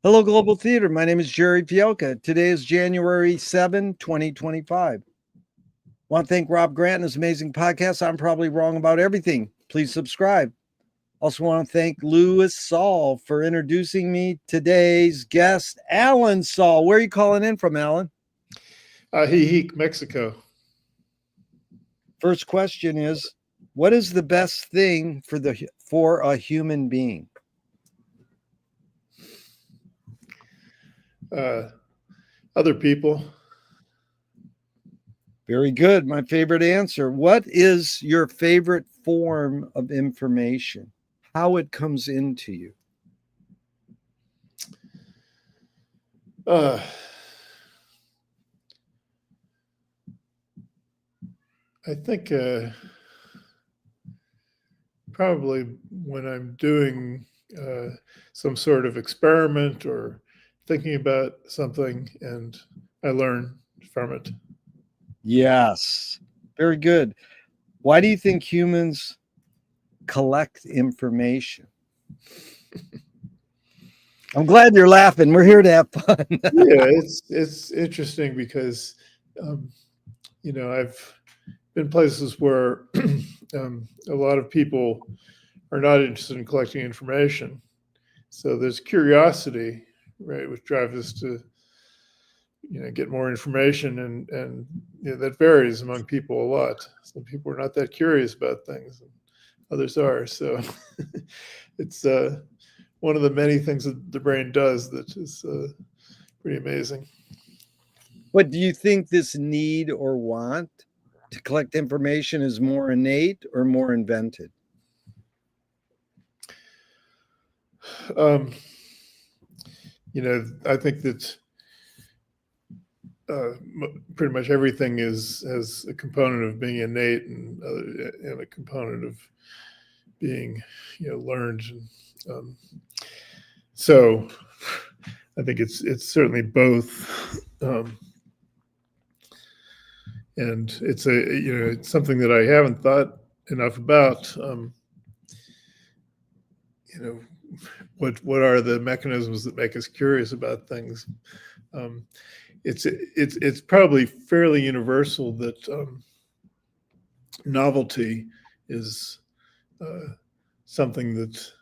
Hello, Global Theater. My name is Jerry Fielka. Today is January 7, 2025. Want to thank Rob Grant and his amazing podcast. I'm probably wrong about everything. Please subscribe. Also want to thank Saul for introducing me today's guest, Alan Saul. Where are you calling in from, Alan? Mexico. First question is, what is the best thing for a human being? Other people. Very good. My favorite answer. What is your favorite form of information? How it comes into you? I think probably when I'm doing some sort of experiment or thinking about something and I learn from it. Yes. Very good. Why do you think humans collect information? I'm glad you're laughing. We're here to have fun. Yeah, it's interesting because I've been places where a lot of people are not interested in collecting information. So there's curiosity, right, which drives us to get more information, and that varies among people a lot. Some people are not that curious about things, and others are. So it's one of the many things that the brain does that is pretty amazing. What do you think this need or want to collect information is more innate or more invented? I think that pretty much everything has a component of being innate and a component of being learned. So I think it's certainly both, and it's something that I haven't thought enough about. What are the mechanisms that make us curious about things? It's probably fairly universal that novelty is something that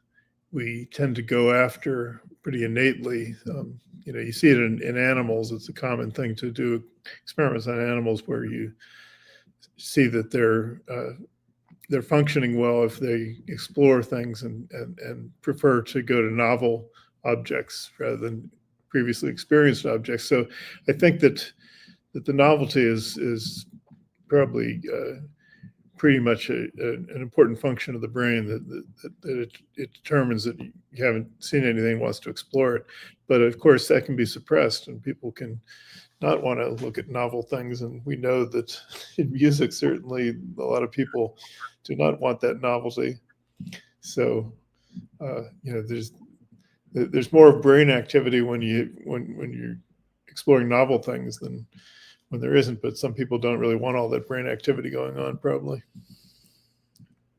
we tend to go after pretty innately. You see it in animals. It's a common thing to do experiments on animals where you see that they're functioning well if they explore things and prefer to go to novel objects rather than previously experienced objects. So I think that the novelty is probably pretty much an important function of the brain, that it determines that you haven't seen anything and wants to explore it. But of course that can be suppressed, and people can not want to look at novel things. And we know that in music, certainly a lot of people do not want that novelty. So there's more brain activity when you're exploring novel things than when there isn't. But some people don't really want all that brain activity going on, probably.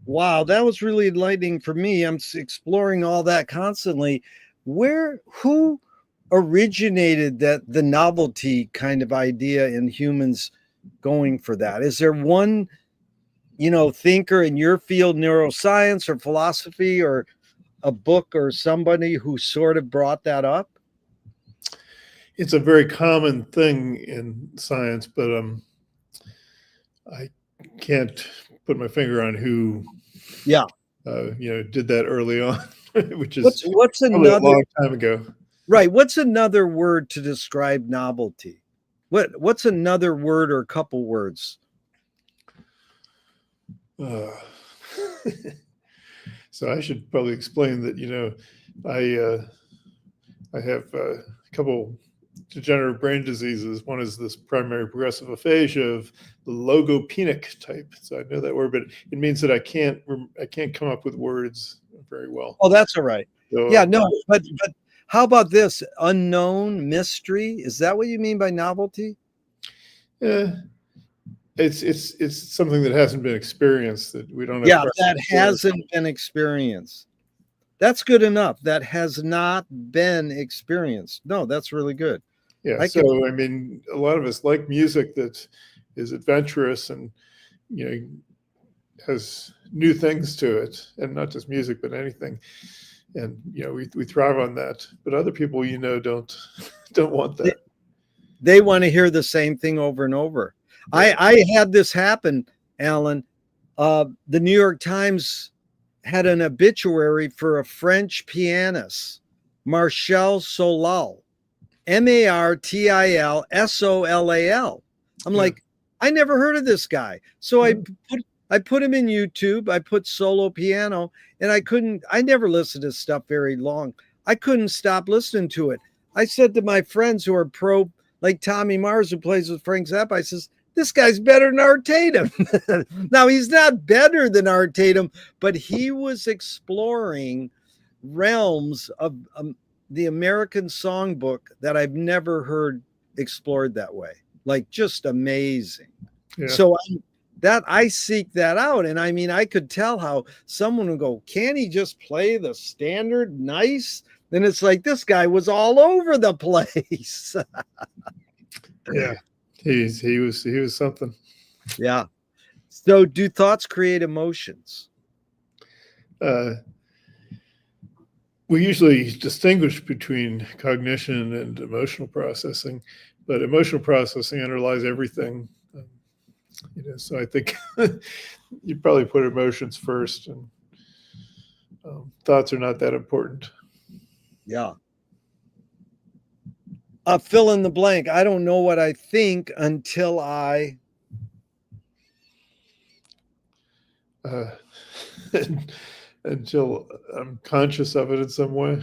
Wow, that was really enlightening for me. I'm exploring all that constantly. Who originated the novelty kind of idea in humans going for that? Is there one, thinker in your field, neuroscience or philosophy, or a book or somebody who sort of brought that up? It's a very common thing in science, but I can't put my finger on who did that early on, which is what's another a long time ago. Right. What's another word to describe novelty? What's another word or a couple words? So I should probably explain that, I have a couple degenerative brain diseases. One is this primary progressive aphasia of the logopenic type. So I know that word, but it means that I can't come up with words very well. Oh, that's all right. So, yeah, no, but how about this? Unknown, mystery? Is that what you mean by novelty? Yeah. It's something that hasn't been experienced, that we don't have. Yeah, that hasn't been experienced. That's good enough. That has not been experienced. No, that's really good. Yeah. I can. So, I mean, a lot of us like music that is adventurous and, you know, has new things to it, and not just music, but anything. And, you know, we thrive on that. But other people, you know, don't want that. They want to hear the same thing over and over. Yeah. I had this happen, Alan. The New York Times had an obituary for a French pianist, Martial Solal, Martilsolal. I'm Yeah. like, I never heard of this guy. So Yeah. I put him in YouTube. I put solo piano, and I never listened to stuff very long. I couldn't stop listening to it. I said to my friends who are pro, like Tommy Mars, who plays with Frank Zappa, I says, this guy's better than Art Tatum. Now, he's not better than Art Tatum, but he was exploring realms of the American songbook that I've never heard explored that way. Like, just amazing. Yeah. So I seek that out. And I mean, I could tell how someone would go, can he just play the standard nice? Then it's like, this guy was all over the place. Yeah. He was something. Yeah. So do thoughts create emotions? We usually distinguish between cognition and emotional processing, but emotional processing underlies everything. You know, so I think you probably put emotions first, and thoughts are not that important. Yeah. Fill in the blank. I don't know what I think until I. Until I'm conscious of it in some way.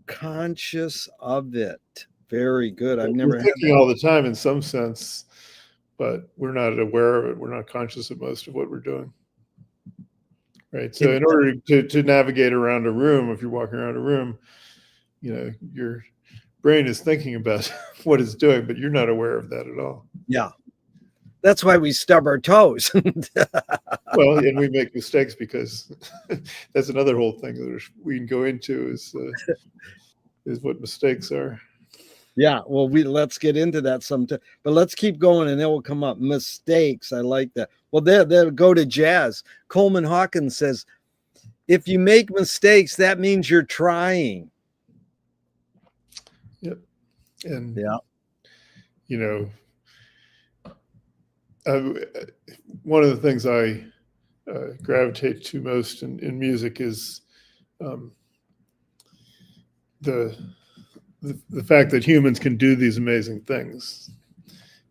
Conscious of it. Very good. I've We're never had thinking that. all the time in some sense, but we're not aware of it. We're not conscious of most of what we're doing. Right. So in order to navigate around a room, if you're walking around a room, you know, your brain is thinking about what it's doing, but you're not aware of that at all. Yeah. That's why we stub our toes. Well, and we make mistakes because that's another whole thing that we can go into is what mistakes are. Yeah, well, let's get into that sometime, but let's keep going, and it will come up. Mistakes, I like that. Well, there go to jazz. Coleman Hawkins says, if you make mistakes, that means you're trying. Yep. And Yeah, you know, one of the things I gravitate to most in music is the fact that humans can do these amazing things.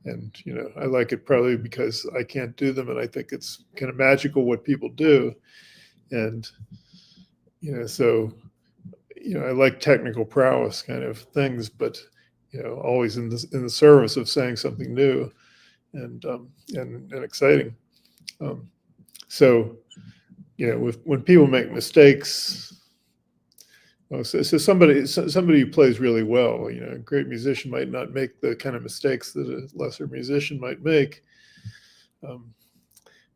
And, you know, I like it probably because I can't do them. And I think it's kind of magical what people do. And, you know, so, you know, I like technical prowess kind of things, but, you know, always in the service of saying something new and exciting. So, you know, when people make mistakes, well, so somebody who plays really well, you know, a great musician might not make the kind of mistakes that a lesser musician might make,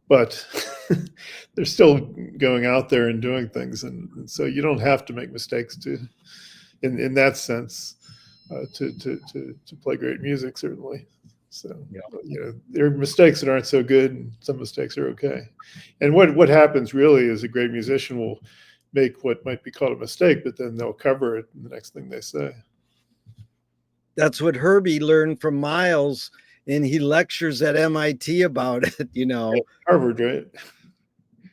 but they're still going out there and doing things, and so you don't have to make mistakes in that sense, to play great music, certainly. So, yeah, you know, there are mistakes that aren't so good, and some mistakes are okay. And what happens really is a great musician will make what might be called a mistake, but then they'll cover it in the next thing they say. that's what Herbie learned from Miles, and he lectures at MIT about it. You know, Harvard, right?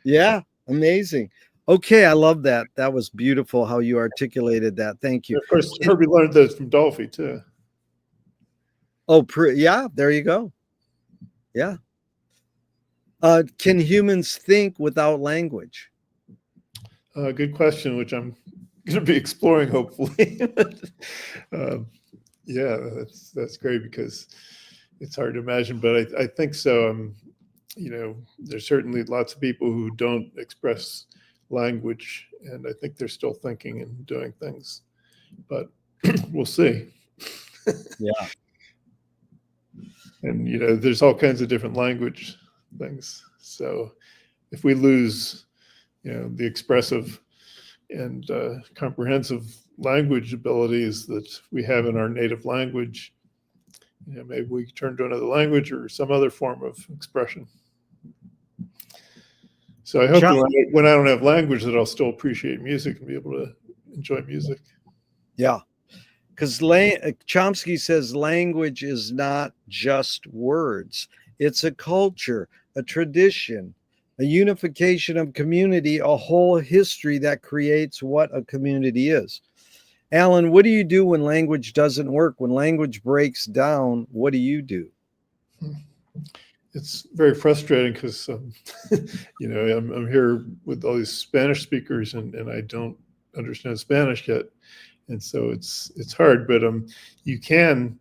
yeah, amazing. Okay, I love that. That was beautiful how you articulated that. Thank you. And of course, Herbie learned that from Dolphy too. Oh, yeah, there you go. Yeah. Can humans think without language? Good question, which I'm going to be exploring, hopefully. Yeah, that's great because it's hard to imagine, but I think so. You know, there's certainly lots of people who don't express language, and I think they're still thinking and doing things, but we'll see. Yeah. And, you know, there's all kinds of different language things. So if we lose, you know, the expressive and comprehensive language abilities that we have in our native language. Maybe we turn to another language or some other form of expression. So I hope that when I don't have language, that I'll still appreciate music and be able to enjoy music. Yeah. Because Chomsky says language is not just words. It's a culture, a tradition, a unification of community, a whole history that creates what a community is. Alan, what do you do when language doesn't work? When language breaks down, what do you do? It's very frustrating because, you know, I'm here with all these Spanish speakers and I don't understand Spanish yet. And so it's hard, but you can,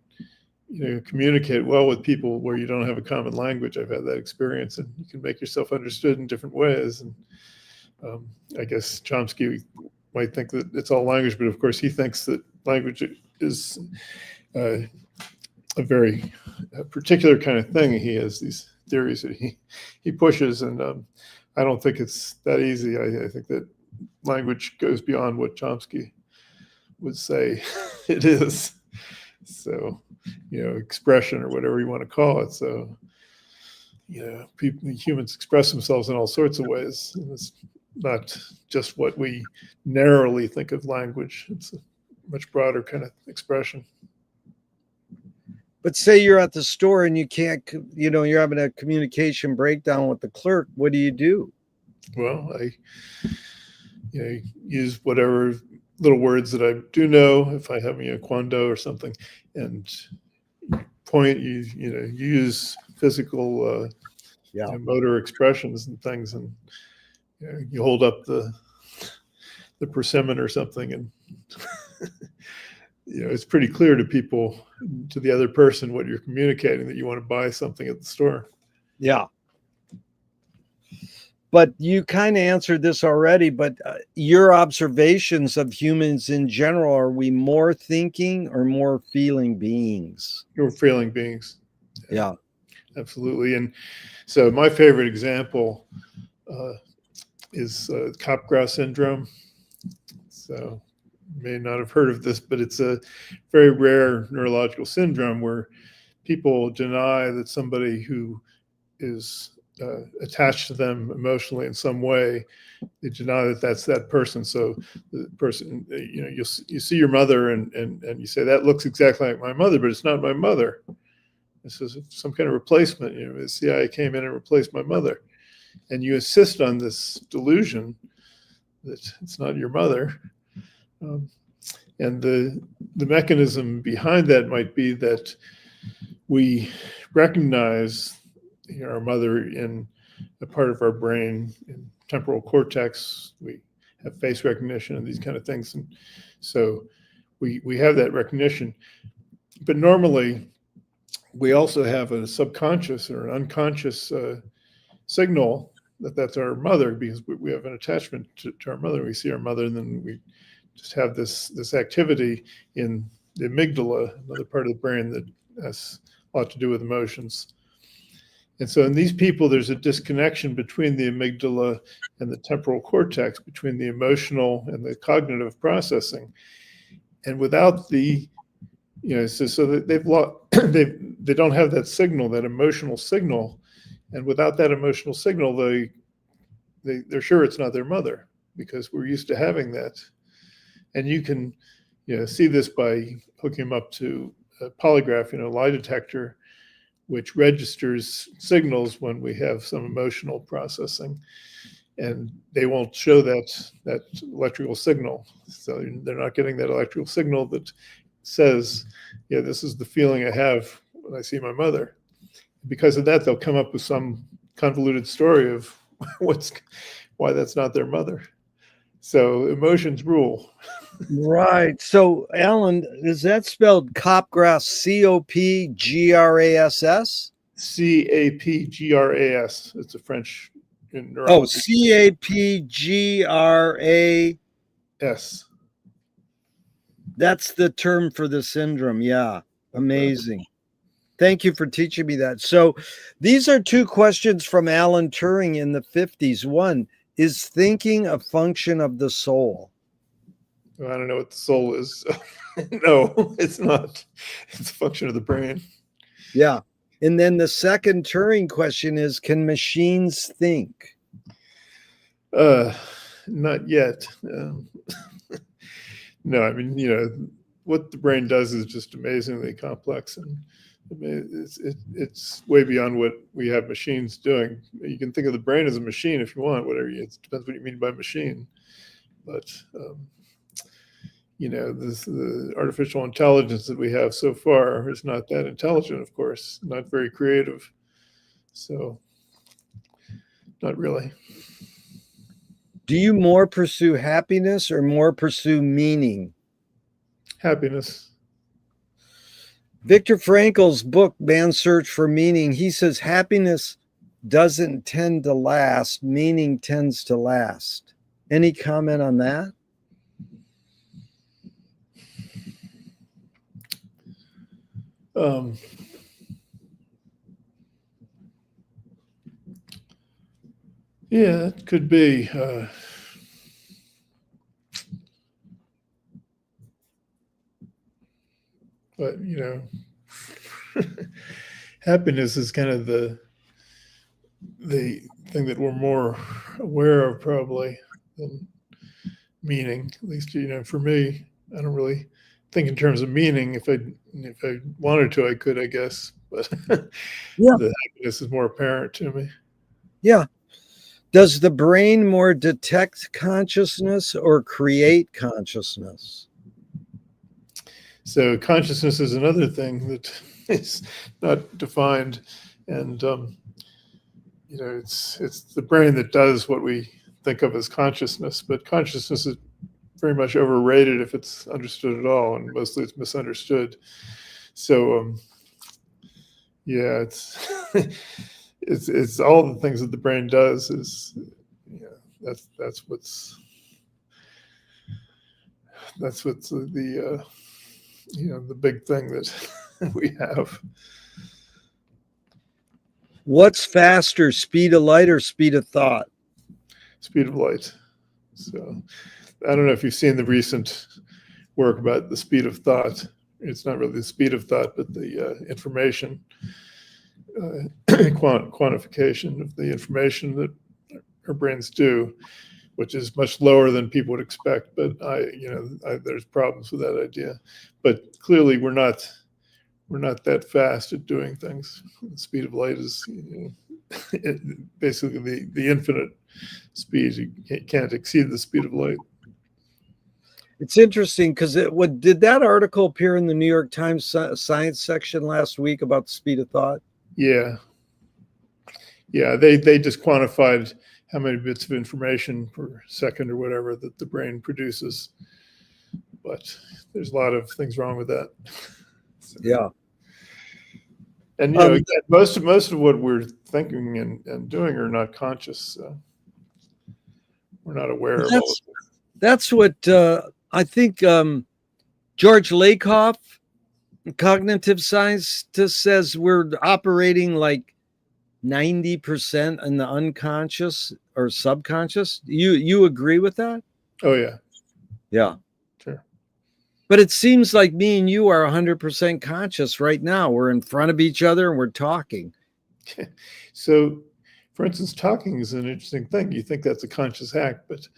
you know, communicate well with people where you don't have a common language. I've had that experience, and you can make yourself understood in different ways. And I guess Chomsky might think that it's all language, but of course he thinks that language is a very particular kind of thing. He has these theories that he pushes, and I don't think it's that easy. I think that language goes beyond what Chomsky would say it is. So, you know, expression or whatever you want to call it. So, you know, humans express themselves in all sorts of ways. And it's not just what we narrowly think of language. It's a much broader kind of expression. But say you're at the store and you can't, you know, you're having a communication breakdown with the clerk. What do you do? Well, I, you know, use whatever little words that I do know, if I have a quando or something, and point, you know, use physical you know, motor expressions and things, and you know, you hold up the persimmon or something, and you know, it's pretty clear to people, to the other person, what you're communicating, that you want to buy something at the store. Yeah. But you kind of answered this already, but your observations of humans in general, are we more thinking or more feeling beings? You're feeling beings. Yeah. Absolutely. And so my favorite example is Capgras syndrome. So you may not have heard of this, but it's a very rare neurological syndrome where people deny that somebody who is attached to them emotionally in some way, they deny that that's that person. So the person, you know, you see your mother and you say, that looks exactly like my mother, but it's not my mother. This is some kind of replacement. You know, the CIA came in and replaced my mother. And you insist on this delusion that it's not your mother. And the mechanism behind that might be that we recognize, you know, our mother in a part of our brain, in temporal cortex. We have face recognition and these kind of things. And so we have that recognition. But normally, we also have a subconscious or an unconscious signal that that's our mother, because we have an attachment to our mother. We see our mother, and then we just have this activity in the amygdala, another part of the brain that has a lot to do with emotions. And so in these people, there's a disconnection between the amygdala and the temporal cortex, between the emotional and the cognitive processing. And without the, you know, so that they don't have that signal, that emotional signal. And without that emotional signal, they're sure it's not their mother, because we're used to having that. And you can, you know, see this by hooking them up to a polygraph, you know, lie detector, which registers signals when we have some emotional processing, and they won't show that electrical signal. So they're not getting that electrical signal that says, yeah, this is the feeling I have when I see my mother. Because of that, they'll come up with some convoluted story of why that's not their mother. So emotions rule. Right. So, Alan, is that spelled Capgras, Copgrass? Capgras. It's a French neurology. Oh, Capgras. That's the term for the syndrome. Yeah. Amazing. Thank you for teaching me that. So these are two questions from Alan Turing in the 50s. One, is thinking a function of the soul? Well, I don't know what the soul is. So no, it's not. It's a function of the brain. Yeah. And then the second Turing question is, can machines think? Not yet. No, I mean, what the brain does is just amazingly complex, and I mean, it's way beyond what we have machines doing. You can think of the brain as a machine if you want, whatever. It depends what you mean by machine. But the artificial intelligence that we have so far is not that intelligent, of course, not very creative. So, not really. Do you more pursue happiness or more pursue meaning? Happiness. Viktor Frankl's book, Man's Search for Meaning, he says happiness doesn't tend to last, meaning tends to last. Any comment on that? Yeah, it could be. But happiness is kind of the thing that we're more aware of probably than meaning. At least for me, I don't really think in terms of meaning. If I wanted to, I could, I guess. But Yeah. the happiness is more apparent to me. Yeah. Does the brain more detect consciousness or create consciousness? So consciousness is another thing that is not defined, and it's the brain that does what we think of as consciousness. But consciousness is very much overrated if it's understood at all, and mostly it's misunderstood. So yeah, it's it's all the things that the brain does is that's what's the the big thing that we have. What's faster, speed of light or speed of thought? Speed of light. So I don't know if you've seen the recent work about the speed of thought. It's not really the speed of thought, but the information quantification of the information that our brains do, which is much lower than people would expect. But there's problems with that idea. But clearly, we're not that fast at doing things. The speed of light is basically the infinite speed. You can't exceed the speed of light. It's interesting because did that article appear in the New York Times science section last week about the speed of thought? Yeah. They just quantified how many bits of information per second or whatever that the brain produces, but there's a lot of things wrong with that. So, yeah. And again, most of what we're thinking and doing are not conscious. So we're not aware of all of this. That's what I think George Lakoff, cognitive scientist, says we're operating like 90% in the unconscious or subconscious. You agree with that? Oh, yeah. Yeah. Sure. But it seems like me and you are 100% conscious right now. We're in front of each other and we're talking. So, for instance, talking is an interesting thing. You think that's a conscious act, but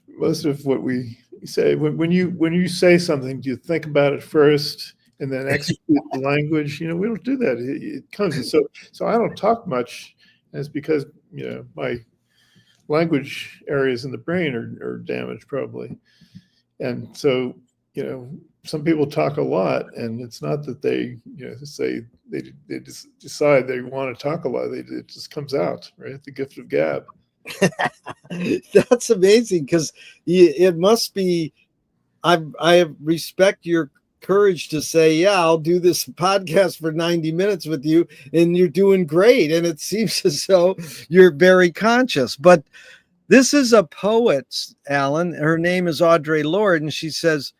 most of what we say, when you say something, do you think about it first and then execute the language? We don't do that. It comes. So I don't talk much, and it's because my language areas in the brain are damaged probably, and so some people talk a lot, and it's not that they say they just decide they want to talk a lot. It just comes out, right? The gift of gab. That's amazing because it must be. I respect your courage to say, yeah, I'll do this podcast for 90 minutes with you, and you're doing great. And it seems as though you're very conscious. But this is a poet, Alan. Her name is Audre Lorde, and she says,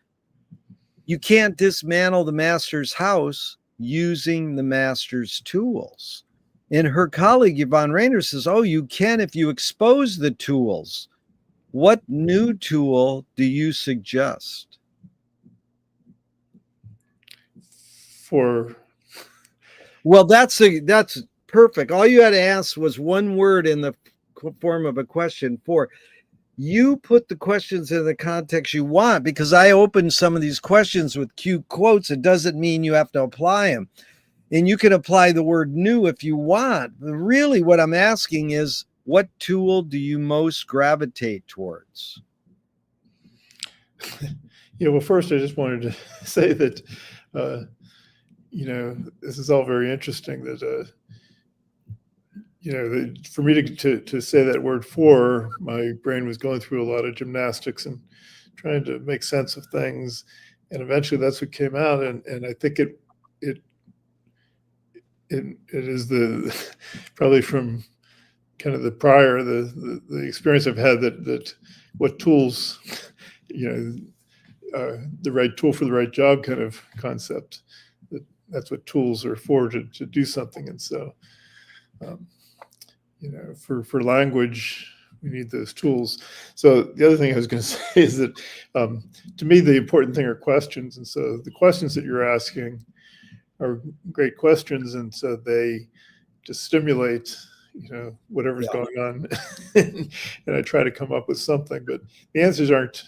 you can't dismantle the master's house using the master's tools. And her colleague, Yvonne Rainer, says, oh, you can if you expose the tools. What new tool do you suggest? For Well, that's perfect. All you had to ask was one word in the form of a question. For you put the questions in the context you want, because I opened some of these questions with cute quotes. It doesn't mean you have to apply them. And you can apply the word new if you want. But really, what I'm asking is, what tool do you most gravitate towards? Yeah, well, first I just wanted to say that, this is all very interesting. That for me to say that word "for," my brain was going through a lot of gymnastics and trying to make sense of things, and eventually that's what came out. And I think it is the probably from kind of the experience I've had that what tools, the right tool for the right job kind of concept. That's what tools are for, to do something. And so, for language, we need those tools. So the other thing I was going to say is that, to me, the important thing are questions. And so the questions that you're asking are great questions. And so they just stimulate, whatever's going on. And I try to come up with something, but the answers aren't,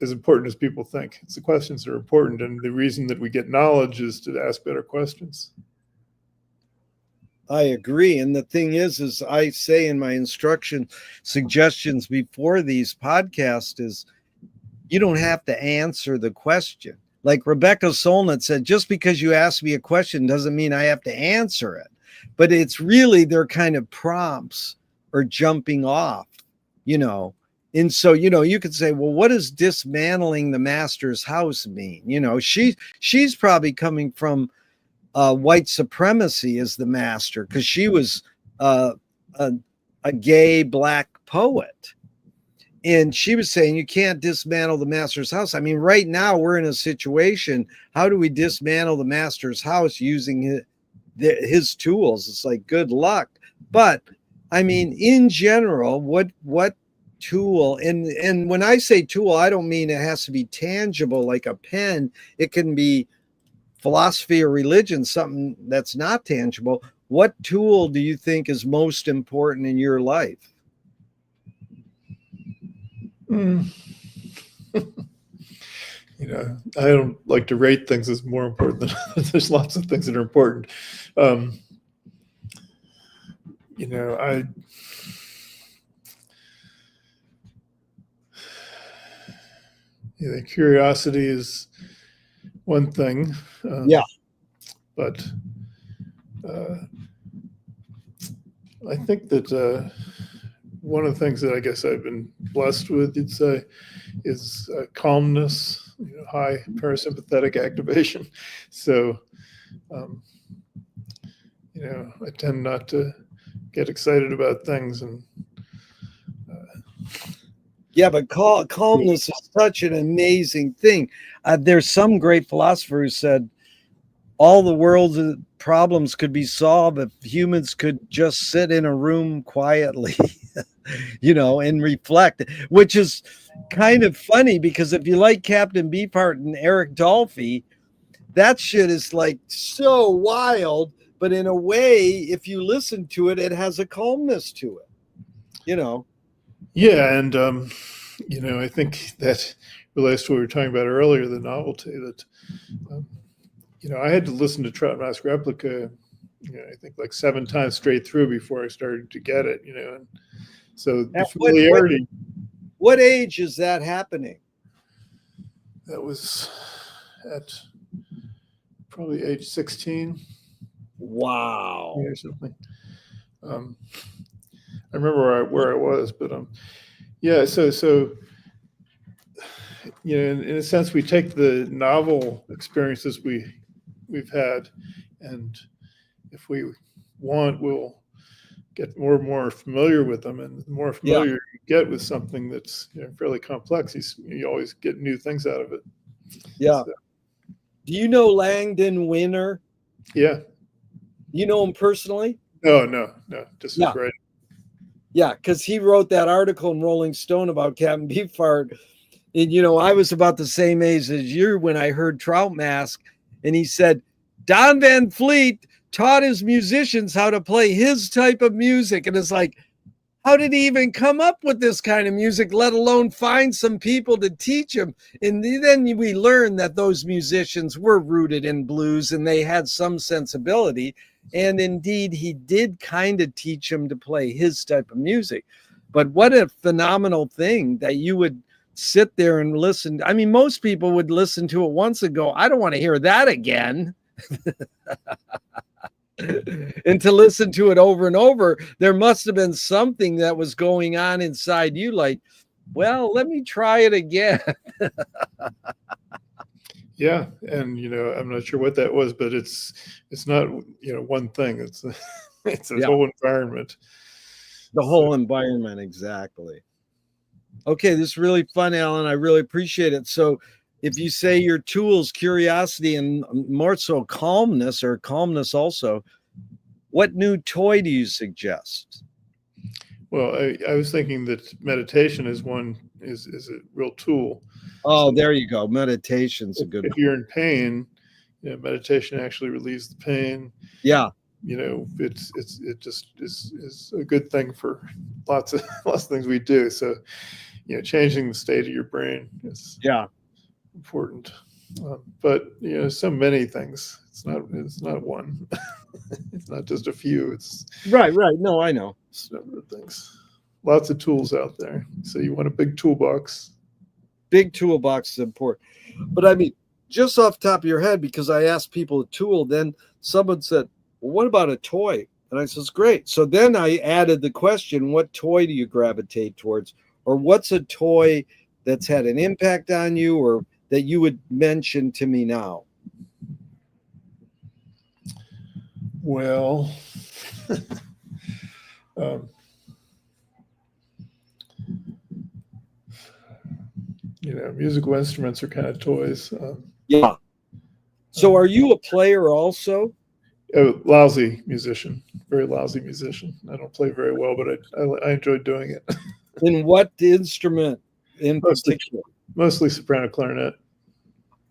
as important as people think. It's the questions that are important. And the reason that we get knowledge is to ask better questions. I agree. And the thing is I say in my instruction suggestions before these podcasts is, you don't have to answer the question. Like Rebecca Solnit said, just because you ask me a question doesn't mean I have to answer it. But it's really, they're kind of prompts or jumping off, And so, you could say, well, what does dismantling the master's house mean? She's probably coming from white supremacy as the master, because she was a gay Black poet. And she was saying you can't dismantle the master's house. I mean, right now we're in a situation. How do we dismantle the master's house using his tools? It's like, good luck. But I mean, in general, what tool, and when I say tool, I don't mean it has to be tangible like a pen. It can be philosophy or religion, something that's not tangible. What tool do you think is most important in your life? I don't like to rate things as more important than there's lots of things that are important. Curiosity is one thing. But I think that one of the things that I guess I've been blessed with, you'd say, is calmness, high parasympathetic activation. So, I tend not to get excited about things. And but calmness is such an amazing thing. There's some great philosopher who said all the world's problems could be solved if humans could just sit in a room quietly, and reflect, which is kind of funny, because if you like Captain Beefheart and Eric Dolphy, that shit is like so wild. But in a way, if you listen to it, it has a calmness to it, Yeah. And, I think that relates to what we were talking about earlier, the novelty that, I had to listen to Trout Mask Replica, I think like 7 times straight through before I started to get it, and so the familiarity. What age is that happening? That was at probably age 16. Wow. Or something. I remember where I was, but so in a sense, we take the novel experiences we've had, and if we want, we'll get more and more familiar with them. And the more familiar you get with something that's fairly complex, you always get new things out of it. Yeah. So. Do you know Langdon Winner? Yeah. You know him personally? No, just his writing. Yeah, because he wrote that article in Rolling Stone about Captain Beefheart. And, I was about the same age as you when I heard Trout Mask. And he said, Don Van Fleet taught his musicians how to play his type of music. And it's like, how did he even come up with this kind of music, let alone find some people to teach him? And then we learned that those musicians were rooted in blues and they had some sensibility. And indeed, he did kind of teach him to play his type of music. But what a phenomenal thing that you would sit there and listen. I mean, most people would listen to it once and go, I don't want to hear that again. And to listen to it over and over, there must have been something that was going on inside you, like, well, let me try it again. Yeah, and I'm not sure what that was, but it's not one thing. It's a whole environment. The whole environment, exactly. Okay, this is really fun, Alan. I really appreciate it. So if you say your tools, curiosity, and more so calmness, or calmness also, what new toy do you suggest? Well, I was thinking that meditation is a real tool. Oh, there you go. Meditation's a good one. If you're in pain, meditation actually relieves the pain. Yeah. It just is a good thing for lots of things we do. So, changing the state of your brain is important. But so many things. It's not one. It's not just a few. It's right. No, I know. It's a number of things. Lots of tools out there. So you want a big toolbox. Big toolbox is important. But I mean, just off the top of your head, because I asked people a tool, then someone said, well, what about a toy? And I says, great. So then I added the question, what toy do you gravitate towards? Or what's a toy that's had an impact on you, or that you would mention to me now? Well, musical instruments are kind of toys. Yeah. So are you a player also? A lousy musician, very lousy musician. I don't play very well, but I enjoy doing it. In what instrument in particular? Mostly soprano clarinet.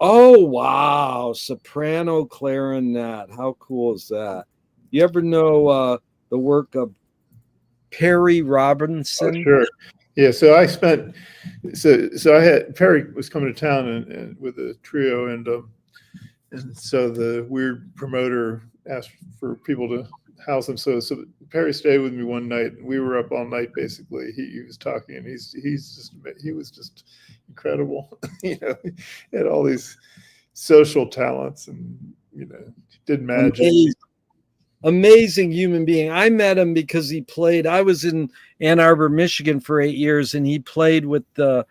Oh, wow. Soprano clarinet. How cool is that? You ever know the work of Perry Robinson? Oh, sure. Yeah. So I spent, so I had, Perry was coming to town and with a trio, and so the weird promoter asked for people to house him. So Perry stayed with me one night. We were up all night, basically. He was talking, and he was just incredible. He had all these social talents, and did magic. Amazing human being. I met him because he played. I was in Ann Arbor, Michigan for 8 years, and he played with the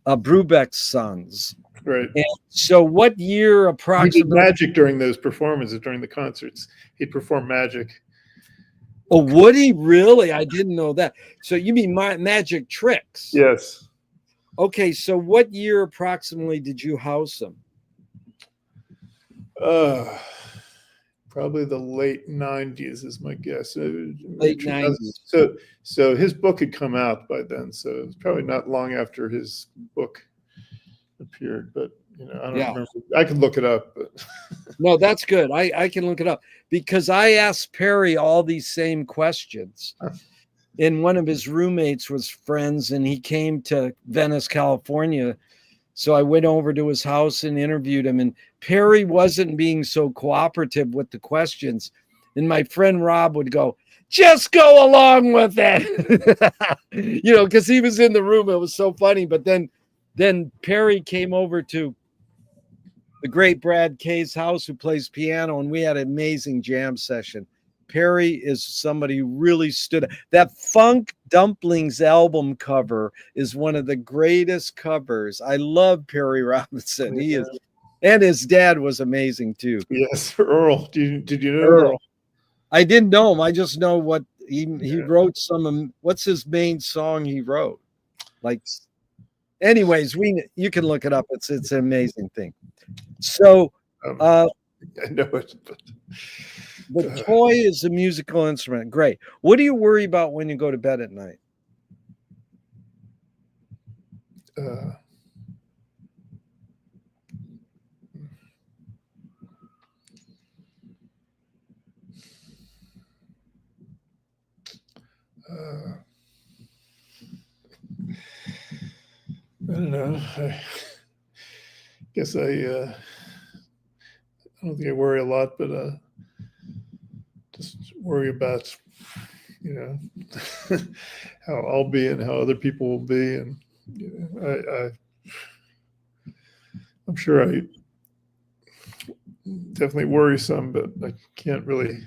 Brubeck's Sons. Right. And so what year approximately? He did magic during those performances, during the concerts. He'd perform magic. Oh, would he really? I didn't know that. So you mean magic tricks? Yes. Okay, so what year approximately did you house him? Probably the late 90s is my guess. Late 90s. So his book had come out by then, so it was probably not long after his book appeared, but I don't remember. I can look it up, but no, that's good. I can look it up, because I asked Perry all these same questions. And one of his roommates was friends, and he came to Venice, California. So I went over to his house and interviewed him, and Perry wasn't being so cooperative with the questions. And my friend Rob would go, just go along with it. Because he was in the room. It was so funny. But then Perry came over to the great Brad Kay's house, who plays piano, and we had an amazing jam session. Perry is somebody who really stood. That Funk Dumplings album cover is one of the greatest covers. I love Perry Robinson. He is, and his dad was amazing too. Yes, Earl. Did you know Earl? I didn't know him. I just know what he wrote. What's his main song he wrote? Anyways, you can look it up. It's an amazing thing. So I know it, but The toy is a musical instrument. Great. What do you worry about when you go to bed at night? I don't know. I guess I don't think I worry a lot, but just worry about, how I'll be and how other people will be, and I'm sure I definitely worry some, but I can't really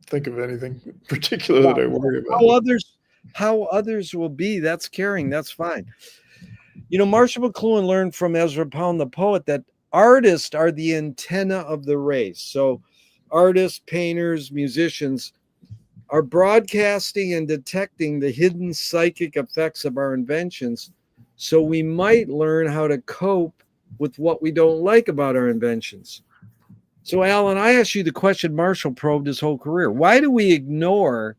think of anything particular that I worry about. How others will be, that's caring, that's fine. Marshall McLuhan learned from Ezra Pound, the poet, that artists are the antenna of the race. So artists, painters, musicians are broadcasting and detecting the hidden psychic effects of our inventions, so we might learn how to cope with what we don't like about our inventions. So, Alan, I asked you the question Marshall probed his whole career. Why do we ignore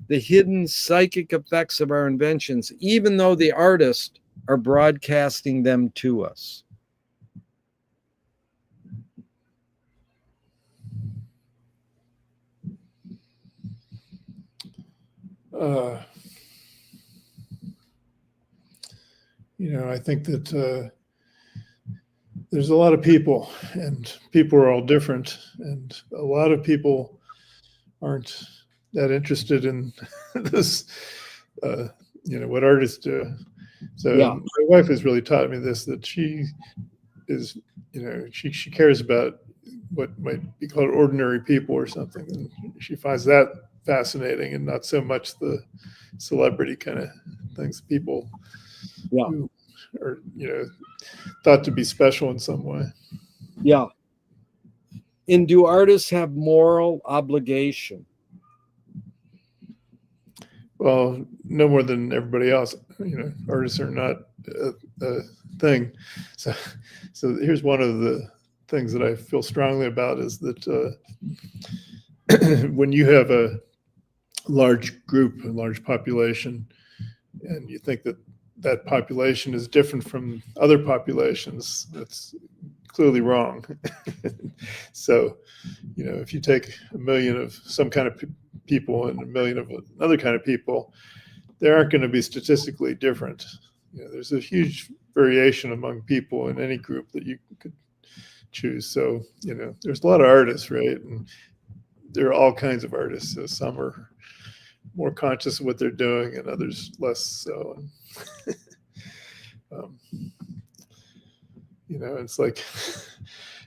the hidden psychic effects of our inventions, even though the artists are broadcasting them to us? I think that there's a lot of people, and people are all different, and a lot of people aren't that interested in this, what artists do. So my wife has really taught me this, that she is, she cares about what might be called ordinary people or something, and she finds that fascinating, and not so much the celebrity kind of things, people who are, thought to be special in some way. Yeah. And do artists have moral obligation? Well, no more than everybody else. Artists are not a thing. So here's one of the things that I feel strongly about, is that when you have a large group, a large population, and you think that that population is different from other populations, that's clearly wrong. So, if you take 1 million of some kind of people and 1 million of another kind of people, they aren't going to be statistically different. There's a huge variation among people in any group that you could choose. So, there's a lot of artists, right? And there are all kinds of artists. So some are more conscious of what they're doing, and others less so. It's like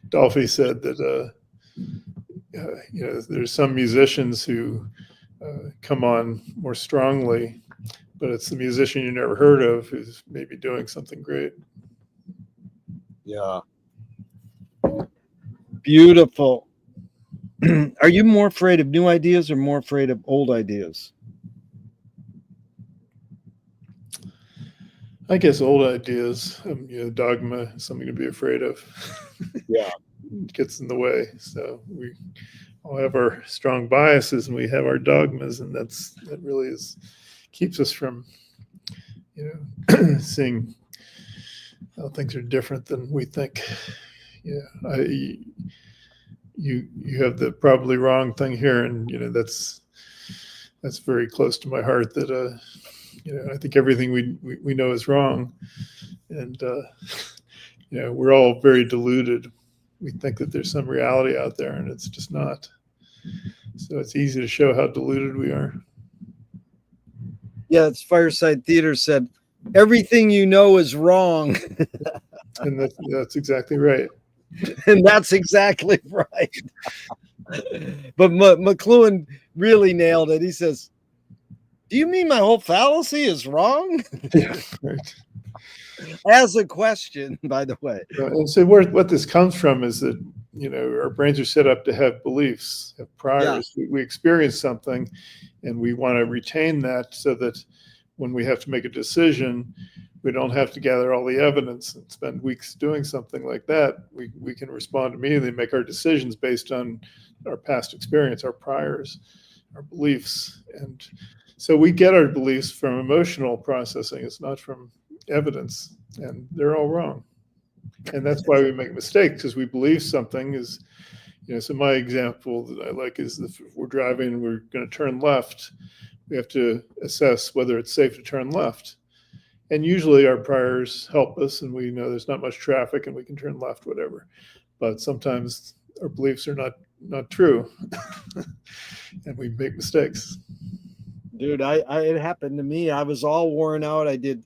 Dolphy said that there's some musicians who come on more strongly, but it's the musician you never heard of who's maybe doing something great. Yeah. Beautiful. Are you more afraid of new ideas or more afraid of old ideas? I guess old ideas, dogma is something to be afraid of. Yeah. It gets in the way. So we all have our strong biases, and we have our dogmas, and that really keeps us from, seeing how things are different than we think. Yeah, you have the probably wrong thing here, and that's very close to my heart. That I think everything we know is wrong, and we're all very deluded. We think that there's some reality out there, and it's just not. So it's easy to show how deluded we are. Yeah, it's Fireside Theater said, everything you know is wrong. And that's exactly right. And that's exactly right. But McLuhan really nailed it. He says, do you mean my whole fallacy is wrong? Yeah, right. As a question, by the way. And so what this comes from is that, our brains are set up to have beliefs, have priors. Yeah. We experience something, and we want to retain that so that when we have to make a decision, we don't have to gather all the evidence and spend weeks doing something like that. We can respond immediately and make our decisions based on our past experience, our priors, our beliefs. And so we get our beliefs from emotional processing. It's not from evidence, and they're all wrong. And that's why we make mistakes, because we believe something is, so my example that I like is if we're driving and we're going to turn left, we have to assess whether it's safe to turn left. And usually our priors help us, and we know there's not much traffic and we can turn left, whatever. But sometimes our beliefs are not true, and we make mistakes. Dude, it happened to me. I was all worn out. I did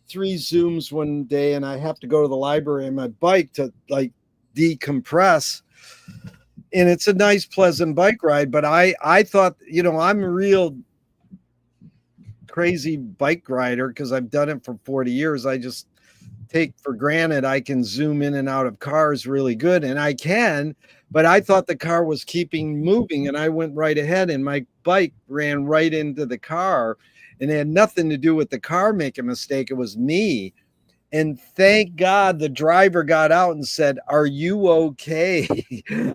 3 Zooms one day, and I have to go to the library on my bike to like decompress. And it's a nice, pleasant bike ride. But I thought, I'm a real crazy bike rider because I've done it for 40 years. I just take for granted I can zoom in and out of cars really good, and I can, but I thought the car was keeping moving, and I went right ahead, and my bike ran right into the car, and it had nothing to do with the car making a mistake. It was me. And thank God the driver got out and said, "Are you okay?"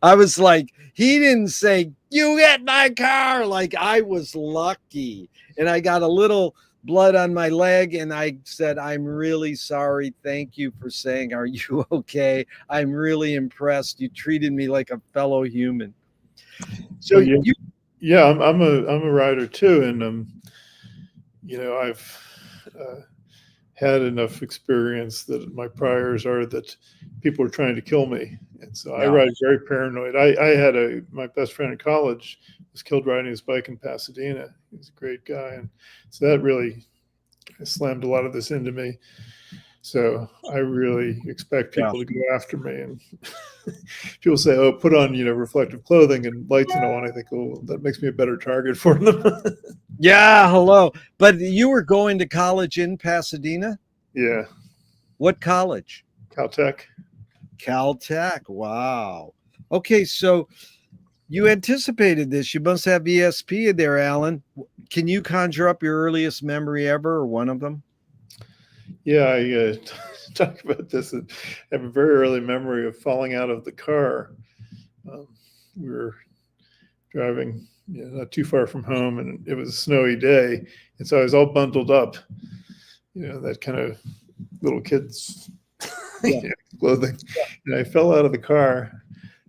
I was like, he didn't say, "You hit my car." Like, I was lucky. And I got a little blood on my leg, and I said, "I'm really sorry. Thank you for saying, 'Are you okay?' I'm really impressed. You treated me like a fellow human." So well, yeah, I'm a rider too, and I've had enough experience that my priors are that people are trying to kill me, and so I ride very paranoid. I had my best friend in college was killed riding his bike in Pasadena. He was a great guy, and so that really slammed a lot of this into me. So I really expect people to go after me, and people say, "Oh, put on reflective clothing and lights and all," and I think, "Oh, that makes me a better target for them." Yeah, hello. But you were going to college in Pasadena? Yeah. What college? Caltech. Caltech. Wow. Okay, so you anticipated this. You must have ESP there, Alan. Can you conjure up your earliest memory ever, or one of them? Yeah, I talk about this. I have a very early memory of falling out of the car. We were driving not too far from home, and it was a snowy day, and so I was all bundled up, that kind of little kid's clothing, and I fell out of the car.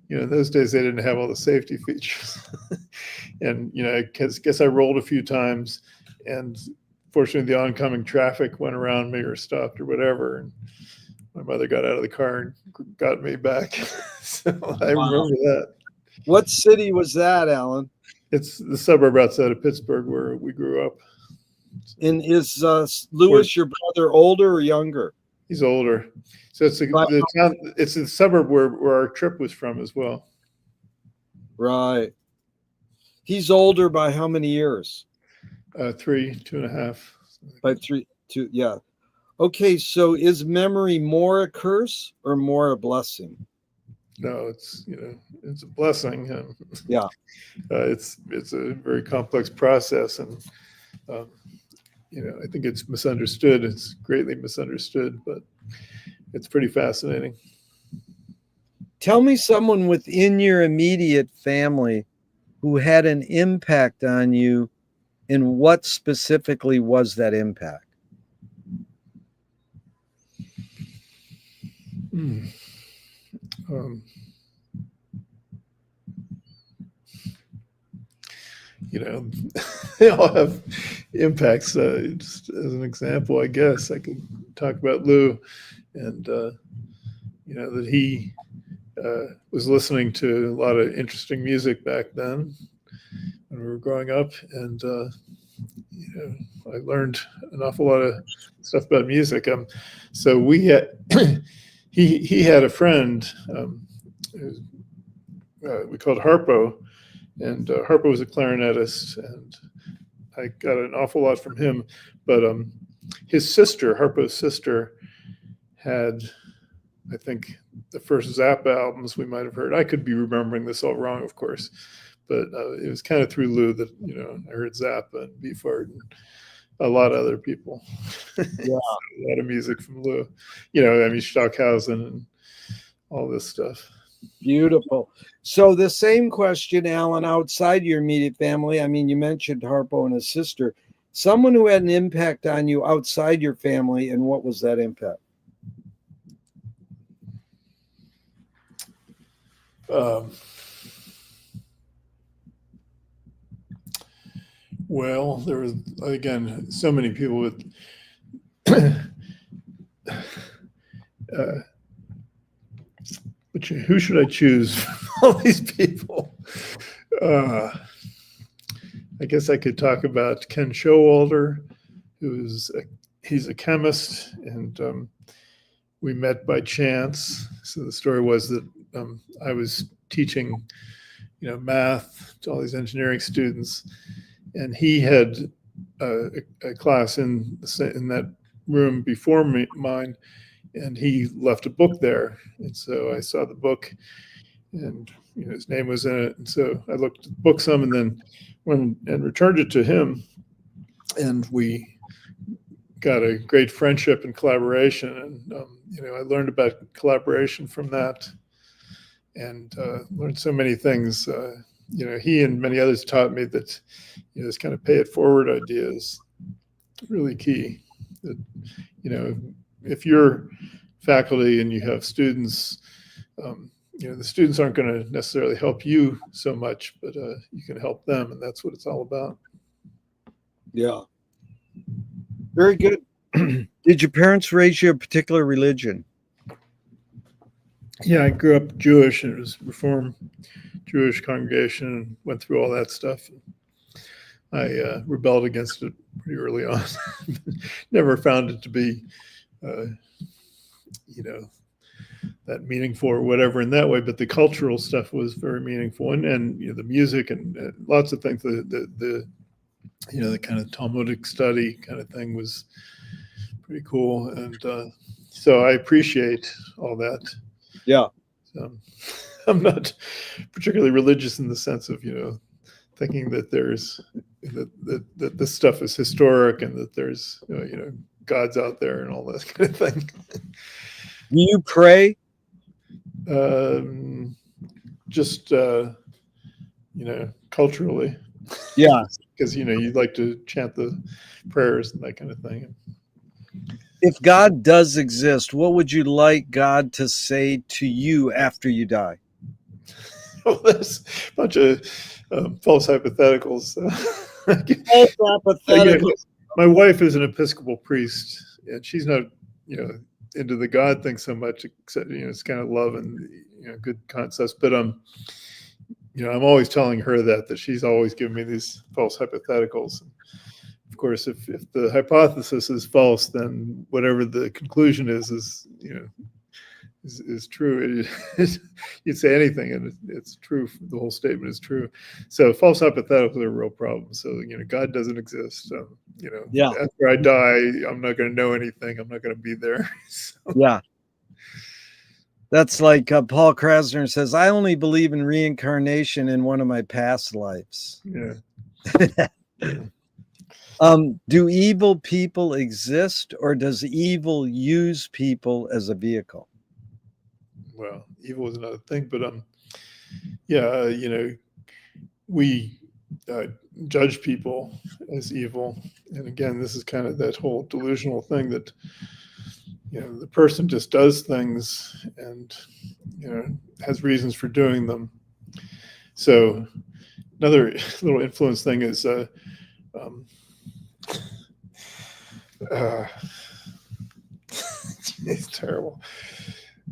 In those days they didn't have all the safety features, and I guess I rolled a few times, and fortunately the oncoming traffic went around me or stopped or whatever, and my mother got out of the car and got me back. So I remember that. What city was that, Alan? It's the suburb outside of Pittsburgh where we grew up. And is Lewis, your brother, older or younger? He's older. So it's the town. It's the suburb where our trip was from as well. Right. He's older by how many years? 3, 2.5. By 3, 2. Yeah. Okay. So is memory more a curse or more a blessing? No, it's a blessing. Yeah. It's a very complex process, and I think it's misunderstood. It's greatly misunderstood, but it's pretty fascinating. Tell me someone within your immediate family who had an impact on you, and what specifically was that impact? They all have impacts. Just as an example, I guess I could talk about Lou, and that he was listening to a lot of interesting music back then when we were growing up, and I learned an awful lot of stuff about music. So we had he had a friend we called Harpo, and Harpo was a clarinetist, and I got an awful lot from him. But his sister, Harpo's sister, had, I think, the first Zappa albums we might have heard. I could be remembering this all wrong, of course, but it was kind of through Lou that I heard Zappa and Beefheart a lot of other people. Yeah. A lot of music from Lou, you know, I mean, Stockhausen and all this stuff. Beautiful. So the same question, Alan, outside your immediate family. I mean, you mentioned Harpo and his sister. Someone who had an impact on you outside your family, and what was that impact? Well, there was, again, so many people with who should I choose from all these people? I guess I could talk about Ken Showalter, he's a chemist, and we met by chance. So the story was that I was teaching, you know, math to all these engineering students, and he had a class in that room before mine, and he left a book there, and so I saw the book, and you know, his name was in it, and so I looked at the book some, and then went and returned it to him, and we got a great friendship and collaboration, and you know, I learned about collaboration from that, and learned so many things. You know, he and many others taught me that, you know, this kind of pay it forward idea is really key. That, you know, if you're faculty and you have students, you know, the students aren't going to necessarily help you so much, but you can help them, and that's what it's all about. Yeah. Very good. Did your parents raise you a particular religion? Yeah, I grew up Jewish, and it was Reformed Jewish congregation, and went through all that stuff. I rebelled against it pretty early on. Never found it to be, you know, that meaningful or whatever in that way, but the cultural stuff was very meaningful, and you know, the music and lots of things. The you know, the kind of Talmudic study kind of thing was pretty cool, and so I appreciate all that. Yeah. I'm not particularly religious in the sense of, you know, thinking that there's that this stuff is historic and that there's you know, gods out there and all that kind of thing. Do you pray? Just you know, culturally. Yeah. Because, you know, you'd like to chant the prayers and that kind of thing. If God does exist, what would you like God to say to you after you die? Well, there's a bunch of false hypotheticals. False hypotheticals. You know, my wife is an Episcopal priest, and she's not, you know, into the God thing so much, except, you know, it's kind of love and, you know, good concepts. But you know, I'm always telling her that she's always giving me these false hypotheticals. Of course, if the hypothesis is false, then whatever the conclusion is, you know, is true. You'd say anything, and it's true. The whole statement is true. So false hypotheticals are a real problem. So, you know, God doesn't exist. You know, yeah. After I die, I'm not going to know anything. I'm not going to be there. So. Yeah. That's like Paul Krasner says, I only believe in reincarnation in one of my past lives. Yeah. Do evil people exist, or does evil use people as a vehicle? Well, evil is another thing, but yeah, you know, we judge people as evil, and again, this is kind of that whole delusional thing that, you know, the person just does things and, you know, has reasons for doing them. So another little influence thing is it's terrible.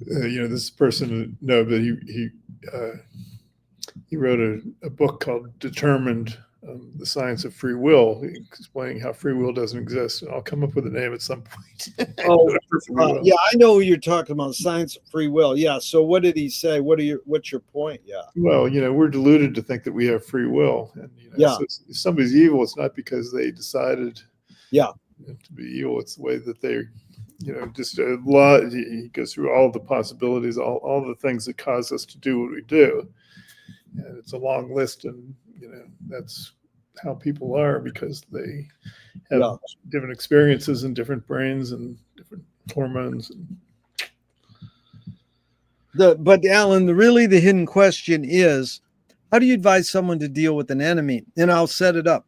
You know, this person, no, but he wrote a book called Determined, the Science of Free Will, explaining how free will doesn't exist. And I'll come up with a name at some point. Yeah, I know who you're talking about, Science of Free Will. Yeah. So what did he say? What's your point? Yeah. Well, you know, we're deluded to think that we have free will. And, you know, yeah. So if somebody's evil, it's not because they decided to be evil. It's the way that they, you know, just a lot. He goes through all the possibilities, all the things that cause us to do what we do. And it's a long list, and, you know, that's how people are, because they have Yeah. different experiences and different brains and different hormones. But Alan, the hidden question is, how do you advise someone to deal with an enemy? And I'll set it up.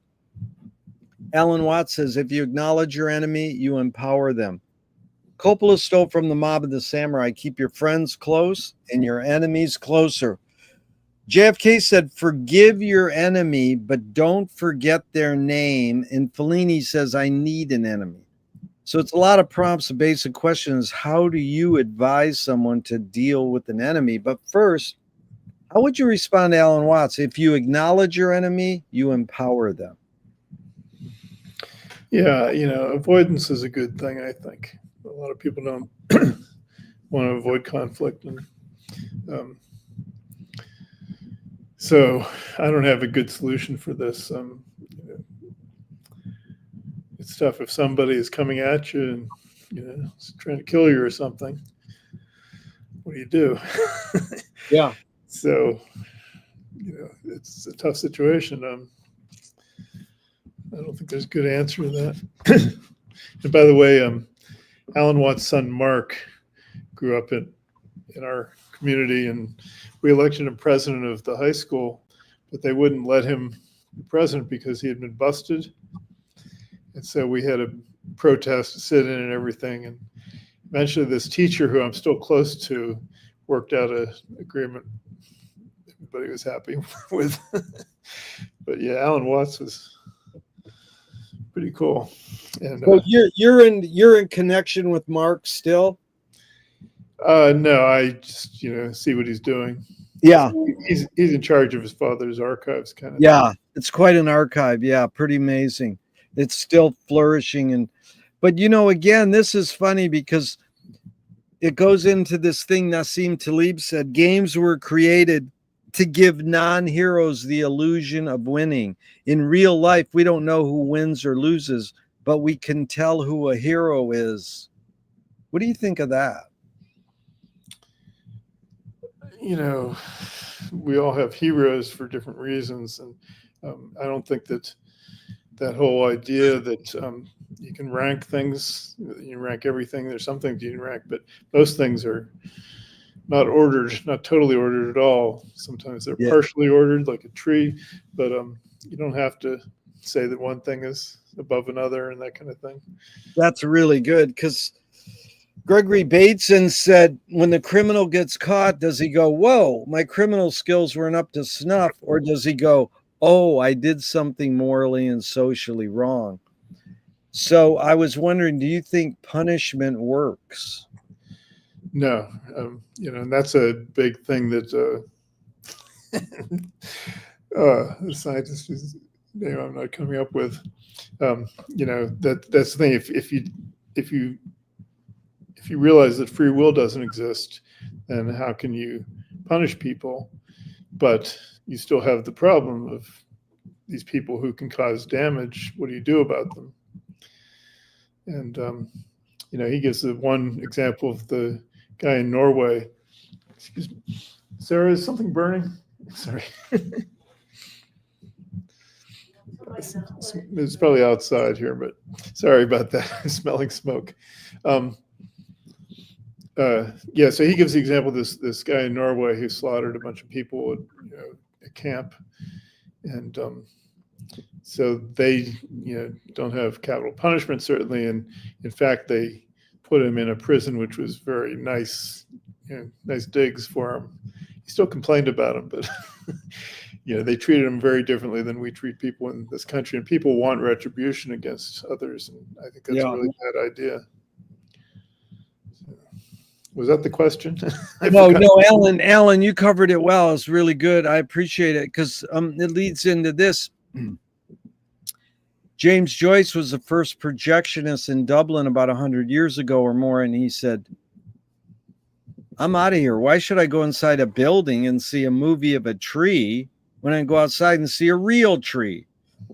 Alan Watts says, if you acknowledge your enemy, you empower them. Coppola stole from the Mob of the Samurai, keep your friends close and your enemies closer. JFK said, forgive your enemy, but don't forget their name. And Fellini says, I need an enemy. So it's a lot of prompts. The basic question is, how do you advise someone to deal with an enemy? But first, how would you respond to Alan Watts? If you acknowledge your enemy, you empower them. Yeah, avoidance is a good thing, I think. A lot of people don't want to avoid conflict. And so I don't have a good solution for this. It's tough if somebody is coming at you and trying to kill you or something. What do you do? Yeah. So it's a tough situation. I don't think there's a good answer to that. And by the way, Alan Watts' son Mark grew up in our community, and we elected him president of the high school, but they wouldn't let him be president because he had been busted. And so we had a protest, sit in and everything. And eventually this teacher, who I'm still close to, worked out an agreement everybody was happy with. But yeah, Alan Watts was pretty cool. And Well, you're in connection with Mark still? no, I just see what he's doing. Yeah. He's in charge of his father's archives, kind of. Yeah, it's quite an archive. Yeah, pretty amazing. It's still flourishing. But again, this is funny because it goes into this thing Nassim Taleb said, games were created to give non-heroes the illusion of winning. In real life, we don't know who wins or loses, but we can tell who a hero is. What do you think of that? We all have heroes for different reasons. And I don't think that whole idea that you can rank things, you rank everything. There's some things you can rank, but most things are not ordered, not totally ordered at all. Sometimes they're partially ordered, like a tree, but you don't have to say that one thing is above another and that kind of thing. That's really good, because Gregory Bateson said, when the criminal gets caught, does he go, whoa, my criminal skills weren't up to snuff? Or does he go, oh, I did something morally and socially wrong? So I was wondering, do you think punishment works? No, and that's a big thing that the scientist whose name I'm not coming up with. That's the thing. If you realize that free will doesn't exist, then how can you punish people? But you still have the problem of these people who can cause damage. What do you do about them? And he gives the one example of the guy in Norway. Excuse me, Sarah, is something burning? Sorry. It's probably outside here, but sorry about that. I'm smelling smoke. So he gives the example of this guy in Norway who slaughtered a bunch of people at a camp, and so they don't have capital punishment, certainly, and in fact they put him in a prison which was very nice, nice digs for him. He still complained about him, but they treated him very differently than we treat people in this country, and people want retribution against others, and I think that's a really bad idea. Was that the question? No, Alan, you covered it well. It's really good. I appreciate it, because it leads into this. James Joyce was the first projectionist in Dublin about 100 years ago or more, and he said, I'm out of here. Why should I go inside a building and see a movie of a tree when I go outside and see a real tree?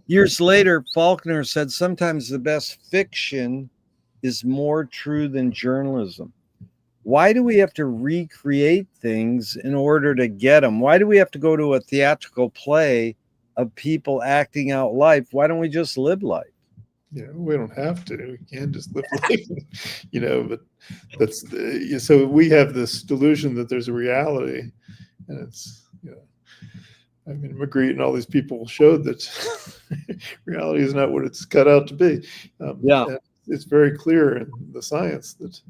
Years later, Faulkner said sometimes the best fiction is more true than journalism. Why do we have to recreate things in order to get them? Why do we have to go to a theatrical play of people acting out life. Why don't we just live life? We don't have to. We can just live life, but that's so we have this delusion that there's a reality, and it's, I mean, Magritte and all these people showed that reality is not what it's cut out to be. And it's very clear in the science that,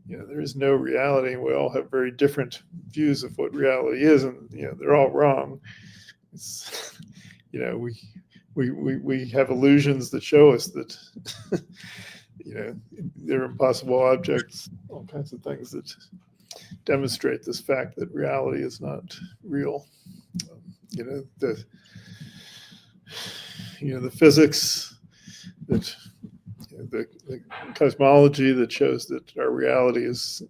there is no reality. We all have very different views of what reality is, and, they're all wrong. It's, we have illusions that show us that, they're impossible objects, all kinds of things that demonstrate this fact that reality is not real. The physics that, the cosmology that shows that our reality is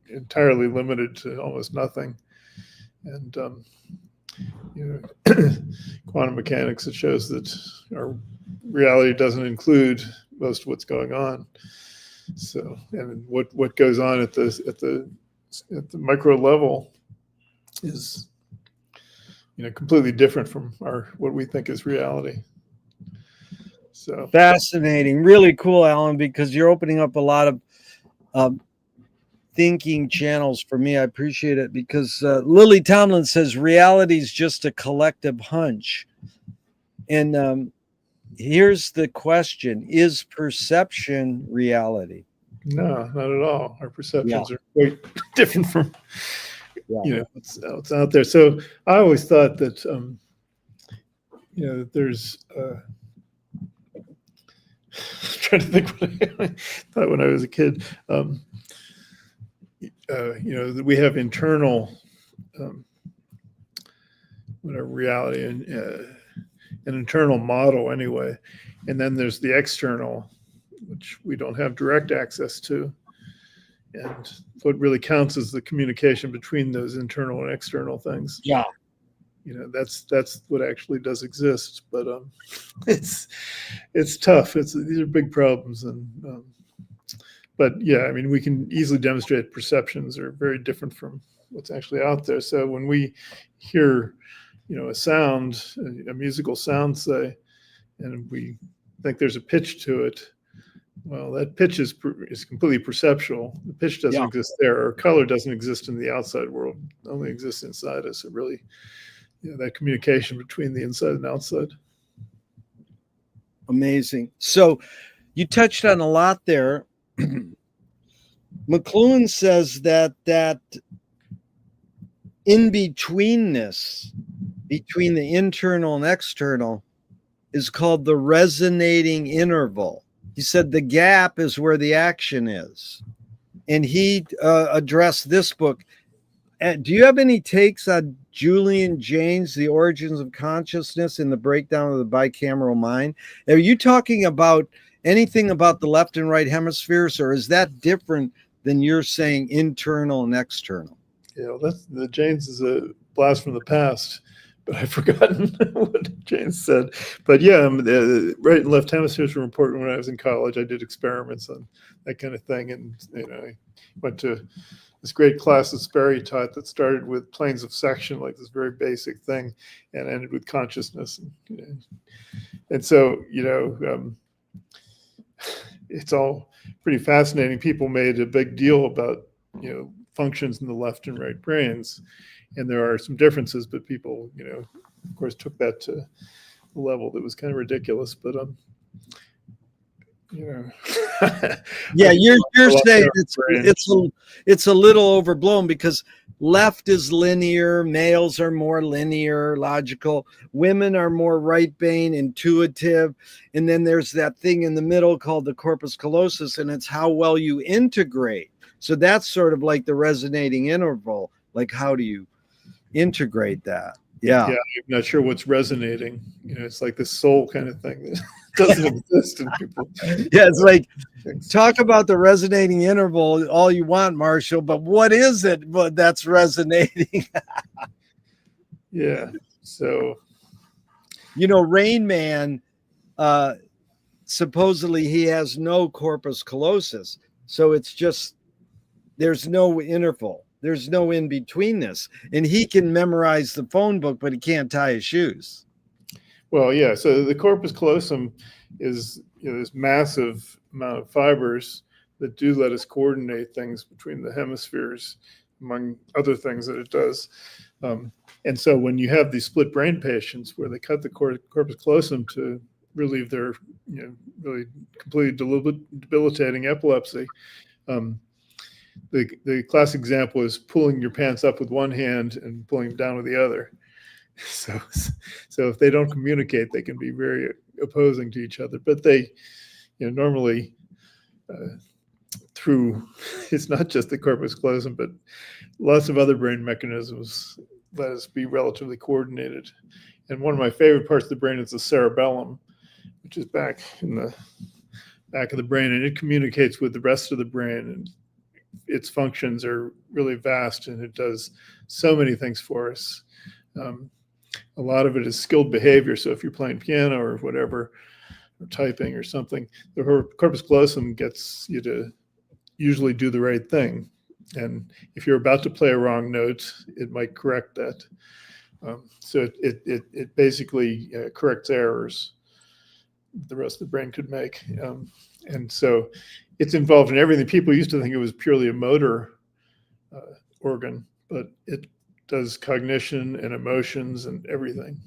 entirely limited to almost nothing, and quantum mechanics that shows that our reality doesn't include most of what's going on. So, and what goes on at the micro level is, completely different from what we think is reality. So fascinating, really cool, Alan, because you're opening up a lot of thinking channels for me. I appreciate it, because Lily Tomlin says reality is just a collective hunch. And here's the question: is perception reality? No, not at all. Our perceptions are quite different from what's out there. So I always thought that that there's trying to think what I thought when I was a kid. That we have internal reality and an internal model anyway, and then there's the external, which we don't have direct access to. And what really counts is the communication between those internal and external things. Yeah. That's what actually does exist, but it's tough. These are big problems, and but I mean, we can easily demonstrate perceptions are very different from what's actually out there. So when we hear, a sound, a musical sound, say, and we think there's a pitch to it, well, that pitch is completely perceptual. The pitch doesn't exist there, or color doesn't exist in the outside world. It only exists inside us. It really, that communication between the inside and outside. Amazing. So you touched on a lot there. McLuhan says that in-betweenness between the internal and external is called the resonating interval. He said the gap is where the action is. And he addressed this book. Do you have any takes on Julian Jaynes' The Origins of Consciousness in the Breakdown of the Bicameral Mind? Are you talking about anything about the left and right hemispheres, or is that different than you're saying internal and external? That's the Jaynes is a blast from the past, but I've forgotten what Jaynes said. But the right and left hemispheres were important when I was in college. I did experiments on that kind of thing, and I went to this great class that Sperry taught that started with planes of section, like this very basic thing, and ended with consciousness. And so it's all pretty fascinating. People made a big deal about functions in the left and right brains, and there are some differences, but people of course took that to a level that was kind of ridiculous. But you're saying it's a little overblown, because left is linear, males are more linear, logical, women are more right brain, intuitive, and then there's that thing in the middle called the corpus callosum, and it's how well you integrate. So that's sort of like the resonating interval. Like, how do you integrate that? I'm not sure what's resonating. It's like this soul kind of thing that doesn't exist in people. It's like, talk about the resonating interval all you want, Marshall, but what is it that's resonating? So Rain Man, supposedly he has no corpus callosum, so it's just there's no interval. There's no in between this, and he can memorize the phone book, but he can't tie his shoes. Well, yeah. So the corpus callosum is, this massive amount of fibers that do let us coordinate things between the hemispheres, among other things that it does. And so when you have these split brain patients where they cut the corpus callosum to relieve their, really completely debilitating epilepsy, the classic example is pulling your pants up with one hand and pulling them down with the other. So if they don't communicate, they can be very opposing to each other. But they, normally through, it's not just the corpus callosum, but lots of other brain mechanisms let us be relatively coordinated. And one of my favorite parts of the brain is the cerebellum, which is back in the back of the brain, and it communicates with the rest of the brain, and its functions are really vast, and it does so many things for us. A lot of it is skilled behavior. So if you're playing piano or whatever, or typing or something, the corpus callosum gets you to usually do the right thing. And if you're about to play a wrong note, it might correct that. So it basically corrects errors the rest of the brain could make. And so it's involved in everything. People used to think it was purely a motor organ, but it does cognition and emotions and everything.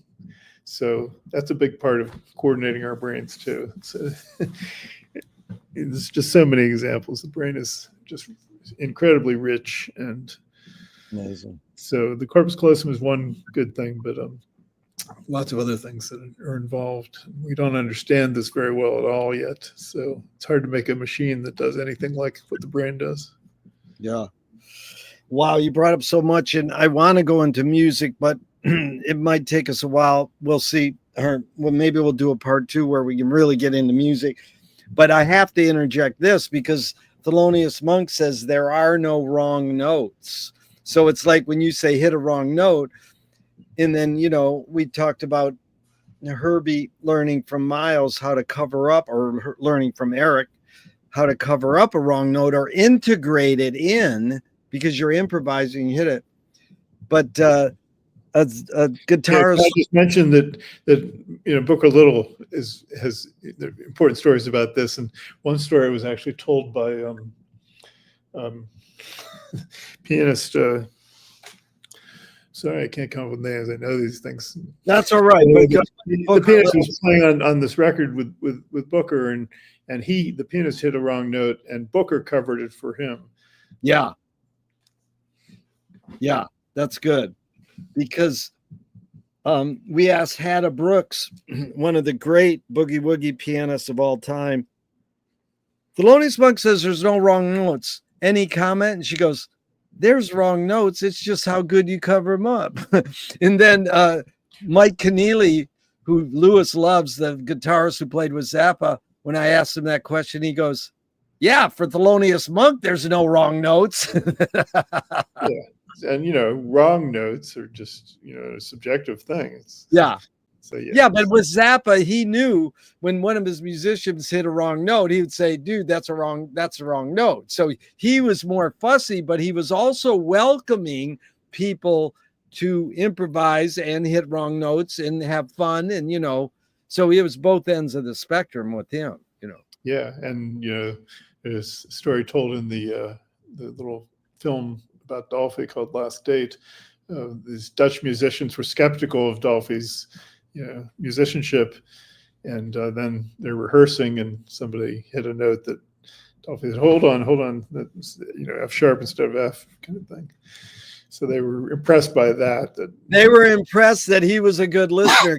So that's a big part of coordinating our brains too. So there's just so many examples. The brain is just incredibly rich, and Amazing. so the corpus callosum is one good thing, but lots of other things that are involved. We don't understand this very well at all yet. So it's hard to make a machine that does anything like what the brain does. Yeah. Wow, you brought up so much, and I want to go into music, but it might take us a while. We'll see. Or well, maybe we'll do a part 2 where we can really get into music. But I have to interject this because Thelonious Monk says there are no wrong notes. So it's like when you say hit a wrong note, and then, we talked about Herbie learning from Miles how to cover up, or learning from Eric how to cover up a wrong note or integrate it in, because you're improvising, you hit it. But a guitarist. I just mentioned that Booker Little has important stories about this, and one story was actually told by pianist. Sorry, I can't come up with names. I know these things. That's all right. The pianist was playing on this record with Booker, and the pianist hit a wrong note, and Booker covered it for him. Yeah, that's good, because we asked Hannah Brooks, one of the great boogie woogie pianists of all time. Thelonious Monk says there's no wrong notes. Any comment? And she goes, there's wrong notes. It's just how good you cover them up. And then Mike Keneally, who Lewis loves, the guitarist who played with Zappa, when I asked him that question, he goes, yeah, for Thelonious Monk, there's no wrong notes. Yeah. And, wrong notes are just, a subjective thing. Yeah. So, yeah, but with Zappa, he knew when one of his musicians hit a wrong note, he would say, dude, that's a wrong note. So he was more fussy, but he was also welcoming people to improvise and hit wrong notes and have fun. And, so it was both ends of the spectrum with him, Yeah. And, there's a story told in the little film about Dolphy called Last Date. These Dutch musicians were skeptical of Dolphy's musicianship, and then they're rehearsing, and somebody hit a note that Dolphy said, hold on, that's, F sharp instead of F, kind of thing. So they were impressed by that. They were impressed that he was a good listener.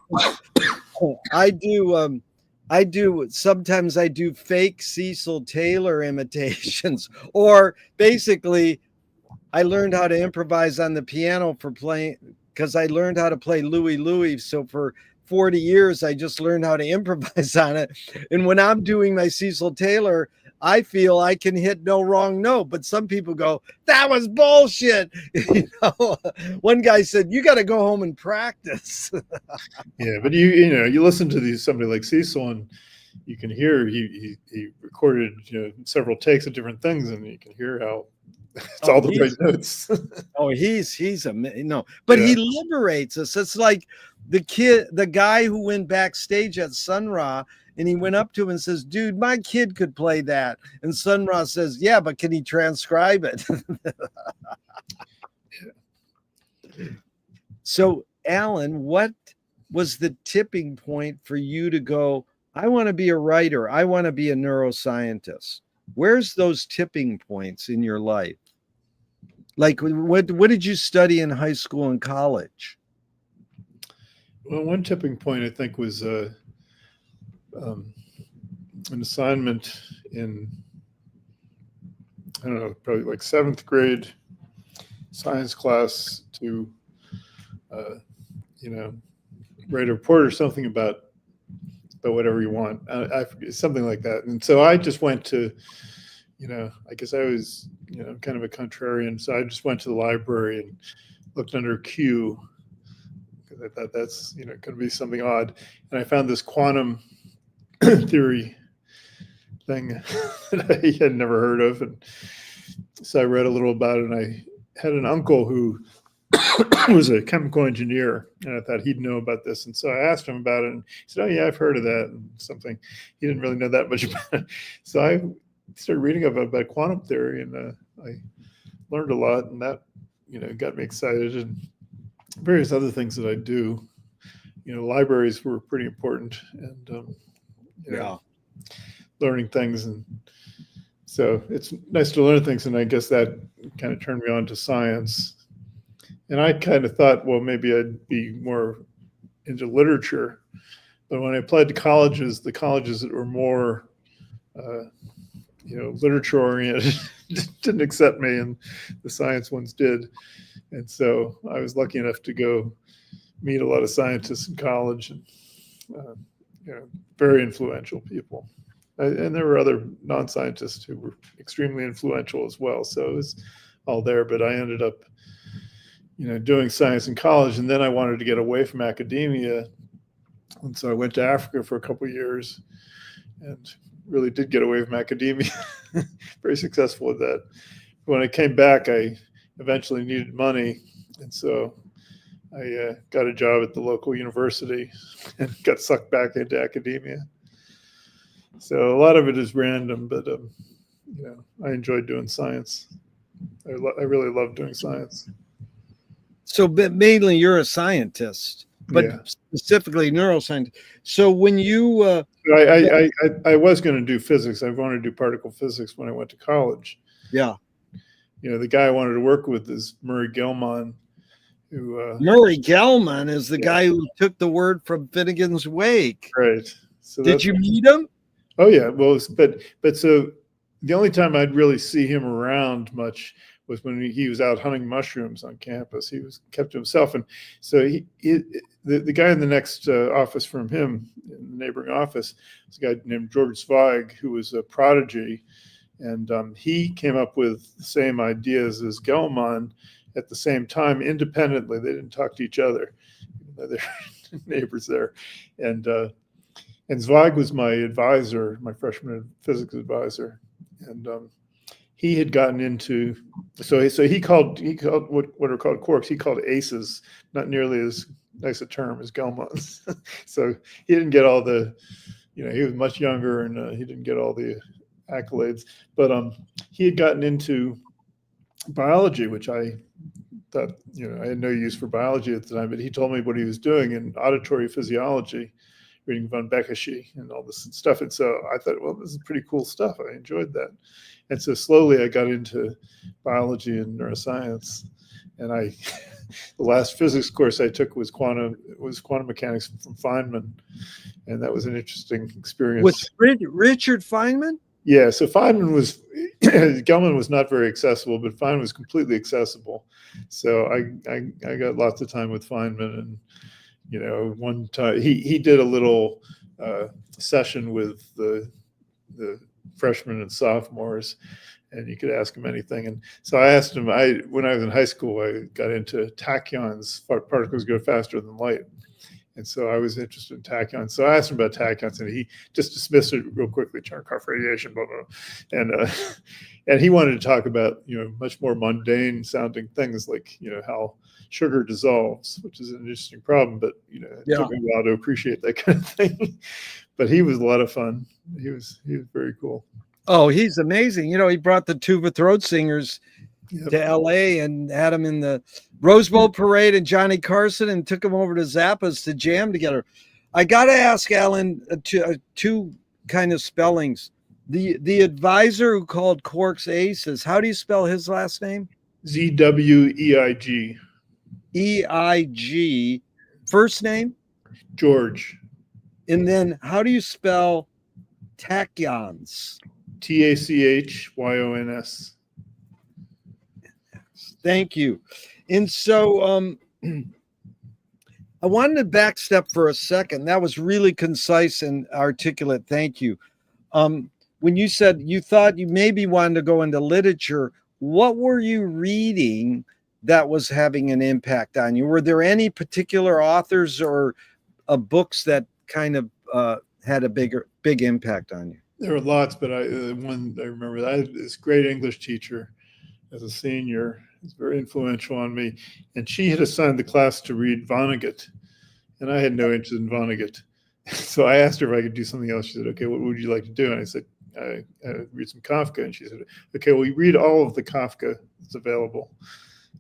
Sometimes I do fake Cecil Taylor imitations, or basically I learned how to improvise on the piano for playing, because I learned how to play Louie Louie. So for 40 years, I just learned how to improvise on it. And when I'm doing my Cecil Taylor, I feel I can hit no wrong note. But some people go, that was bullshit. One guy said, you got to go home and practice. Yeah, but you listen to somebody like Cecil, and you can hear he recorded several takes of different things, and you can hear how It's Oh, all the right notes. he's no, but Yeah. he liberates us. It's like the guy who went backstage at Sun Ra, and he went up to him and says, "Dude, my kid could play that." And Sun Ra says, "Yeah, but can he transcribe it?" So, Alan, what was the tipping point for you to go, I want to be a writer, I want to be a neuroscientist? Where's those tipping points in your life? Like, what did you study in high school and college? Well, one tipping point I think was an assignment in, I don't know, probably like 7th grade science class to, write a report or something about whatever you want. I forget, something like that. And so I just went to, I guess I was, kind of a contrarian. So I just went to the library and looked under Q, because I thought that's, going to be something odd. And I found this quantum theory thing that I had never heard of. And so I read a little about it, and I had an uncle who was a chemical engineer, and I thought he'd know about this. And so I asked him about it, and he said, "Oh yeah, I've heard of that," and something. He didn't really know that much about it. So I started reading about quantum theory, and I learned a lot, and that, got me excited, and various other things that I do. Libraries were pretty important, and learning things. And so it's nice to learn things, and I guess that kind of turned me on to science. And I kind of thought, well, maybe I'd be more into literature. But when I applied to colleges, the colleges that were more, literature oriented didn't accept me, and the science ones did. And so I was lucky enough to go meet a lot of scientists in college, and very influential people. And there were other non-scientists who were extremely influential as well. So it was all there. But I ended up, doing science in college, and then I wanted to get away from academia, and so I went to Africa for a couple of years, and really did get away from academia. Very successful with that. When I came back, I eventually needed money, and so I got a job at the local university and got sucked back into academia. So a lot of it is random, but I enjoyed doing science. I really love doing science. So, but mainly you're a scientist, but specifically neuroscientist. So when you, I was going to do physics. I wanted to do particle physics when I went to college. Yeah. The guy I wanted to work with is Murray Gell-Mann. Murray Gell-Mann is the guy who took the word from Finnegan's Wake. Right. So did you meet him? Oh yeah. Well, but so the only time I'd really see him around much was when he was out hunting mushrooms on campus. He was kept to himself, and so the guy in the next office from him, in the neighboring office, was a guy named George Zweig, who was a prodigy, and he came up with the same ideas as Gell-Mann at the same time, independently. They didn't talk to each other. They're neighbors there, and Zweig was my advisor, my freshman physics advisor, and he had gotten into, so he called what are called quarks, he called aces, not nearly as nice a term as Gell-Mann's. So he didn't get all the, he was much younger, and he didn't get all the accolades, but he had gotten into biology, which I thought, I had no use for biology at the time, but he told me what he was doing in auditory physiology, reading von Bekeschi and all this stuff. And so I thought, well, this is pretty cool stuff. I enjoyed that. And so slowly I got into biology and neuroscience. And the last physics course I took was quantum mechanics from Feynman. And that was an interesting experience. With Richard Feynman? Yeah. So Feynman was, Gell-Mann was not very accessible, but Feynman was completely accessible. So I got lots of time with Feynman, and one time he did a little session with the freshmen and sophomores, and you could ask him anything. And so I asked him, when I was in high school, I got into tachyons, particles go faster than light. And so I was interested in tachyons. So I asked him about tachyons, and he just dismissed it real quickly, Cherenkov radiation, blah, blah, blah. And he wanted to talk about, much more mundane sounding things like, how sugar dissolves, which is an interesting problem, but, it took me a while to appreciate that kind of thing. But he was a lot of fun. He was very cool. Oh, he's amazing. He brought the tuba throat singers to LA and had them in the Rose Bowl parade and Johnny Carson, and took them over to Zappa's to jam together. I got to ask Alan two kind of spellings. The advisor who called Quark's Aces, how do you spell his last name? Zweig. EIG. First name? George. And then how do you spell tachyons? Tachyons. Thank you. And so I wanted to backstep for a second. That was really concise and articulate. Thank you. When you said you thought you maybe wanted to go into literature, what were you reading that was having an impact on you? Were there any particular authors or books that kind of had a big impact on you? There were lots, but one I remember, I had this great English teacher as a senior. It's very influential on me. And she had assigned the class to read Vonnegut, and I had no interest in Vonnegut. So I asked her if I could do something else. She said, okay, what would you like to do? And I said, I read some Kafka. And she said, okay, well, you read all of the Kafka that's available,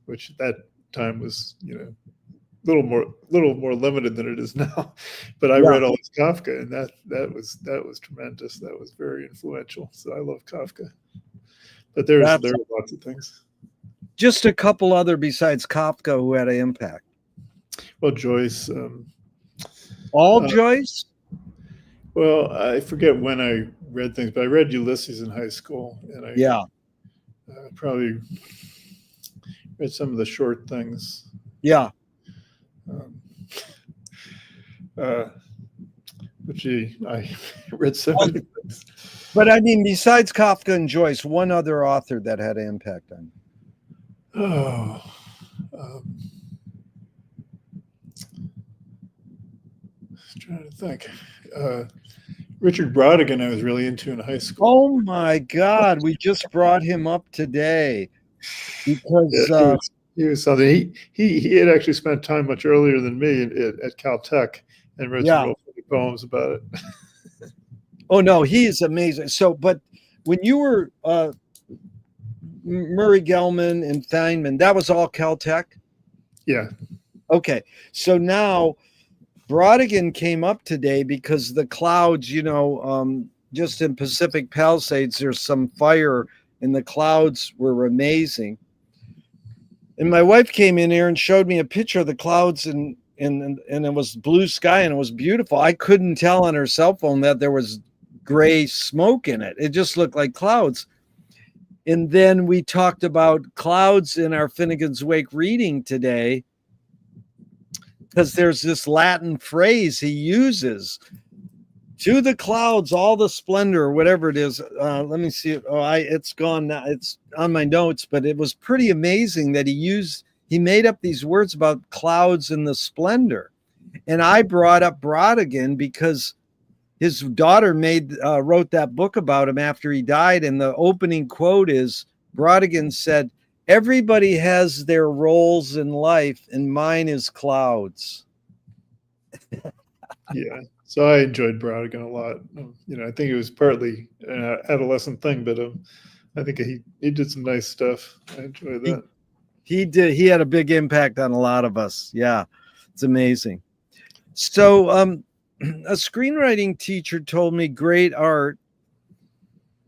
which at that time was, a little more limited than it is now. But I read all this Kafka, and that was tremendous. That was very influential. So I love Kafka. But there are lots of things. Just a couple other besides Kafka who had an impact. Well, Joyce. Joyce? Well, I forget when I read things, but I read Ulysses in high school, and I probably read some of the short things. Yeah. But I read so many things. But I mean, besides Kafka and Joyce, one other author that had an impact on you. Oh, trying to think. Richard Brodigan, I was really into in high school. Oh my God, we just brought him up today because he was something. He had actually spent time much earlier than me at Caltech and wrote some real funny poems about it. Oh no, he is amazing. So, but when you were Murray Gell-Mann and Feynman, that was all Caltech? Yeah. Okay. So now Brodigan came up today because the clouds, just in Pacific Palisades, there's some fire and the clouds were amazing. And my wife came in here and showed me a picture of the clouds and it was blue sky and it was beautiful. I couldn't tell on her cell phone that there was gray smoke in it. It just looked like clouds. And then we talked about clouds in our Finnegan's Wake reading today, because there's this Latin phrase he uses, to the clouds, all the splendor, whatever it is. Let me see it. It's gone now. It's on my notes, but it was pretty amazing that he made up these words about clouds and the splendor. And I brought up Brodigan because his daughter wrote that book about him after he died. And the opening quote is, Brodigan said, "Everybody has their roles in life, and mine is clouds." Yeah. So I enjoyed Brodigan a lot. I think it was partly an adolescent thing, but I think he did some nice stuff. I enjoyed that. He did. He had a big impact on a lot of us. Yeah, it's amazing. So a screenwriting teacher told me great art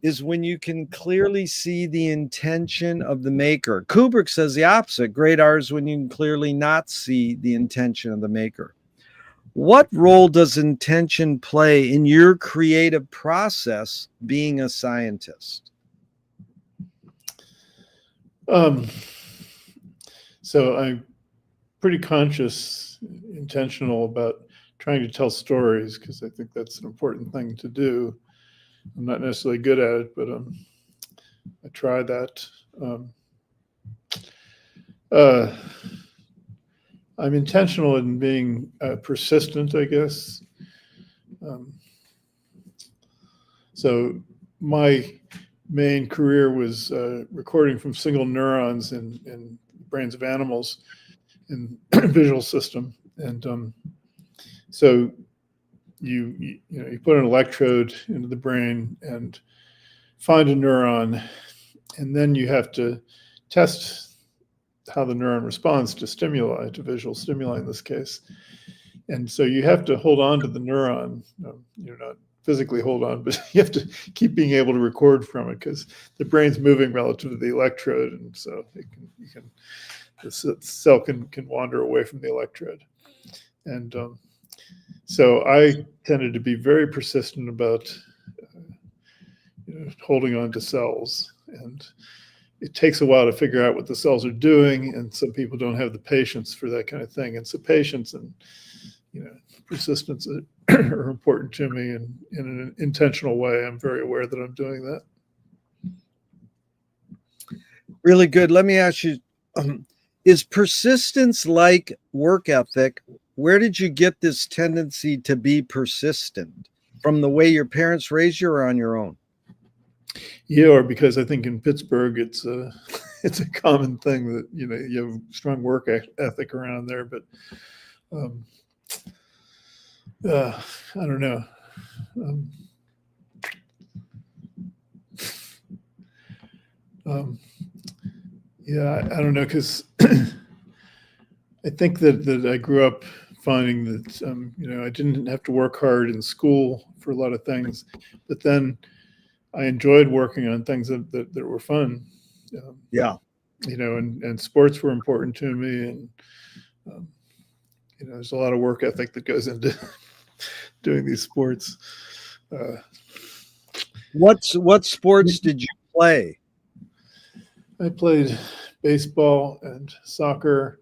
is when you can clearly see the intention of the maker. Kubrick says the opposite. Great art is when you can clearly not see the intention of the maker. What role does intention play in your creative process being a scientist? So I'm pretty conscious, intentional about trying to tell stories, because I think that's an important thing to do. I'm not necessarily good at it, but I try that. I'm intentional in being persistent, I guess. So my main career was recording from single neurons in brains of animals in visual system. And so you put an electrode into the brain and find a neuron, and then you have to test how the neuron responds to stimuli, to visual stimuli in this case. And so you have to hold on to the neuron, not physically hold on, but you have to keep being able to record from it because the brain's moving relative to the electrode. And so the cell can wander away from the electrode. And so I tended to be very persistent about holding on to cells. And it takes a while to figure out what the cells are doing. And some people don't have the patience for that kind of thing. And so patience and persistence are important to me, and in an intentional way. I'm very aware that I'm doing that. Really good. Let me ask you, is persistence like work ethic? Where did you get this tendency to be persistent? From the way your parents raised you or on your own? Yeah, or because I think in Pittsburgh it's a common thing that you have strong work ethic around there, but I don't know. Yeah, I don't know, because I think that I grew up finding that I didn't have to work hard in school for a lot of things, but then I enjoyed working on things that were fun. And sports were important to me, and there's a lot of work ethic that goes into doing these sports. What sports did you play? I played baseball and soccer.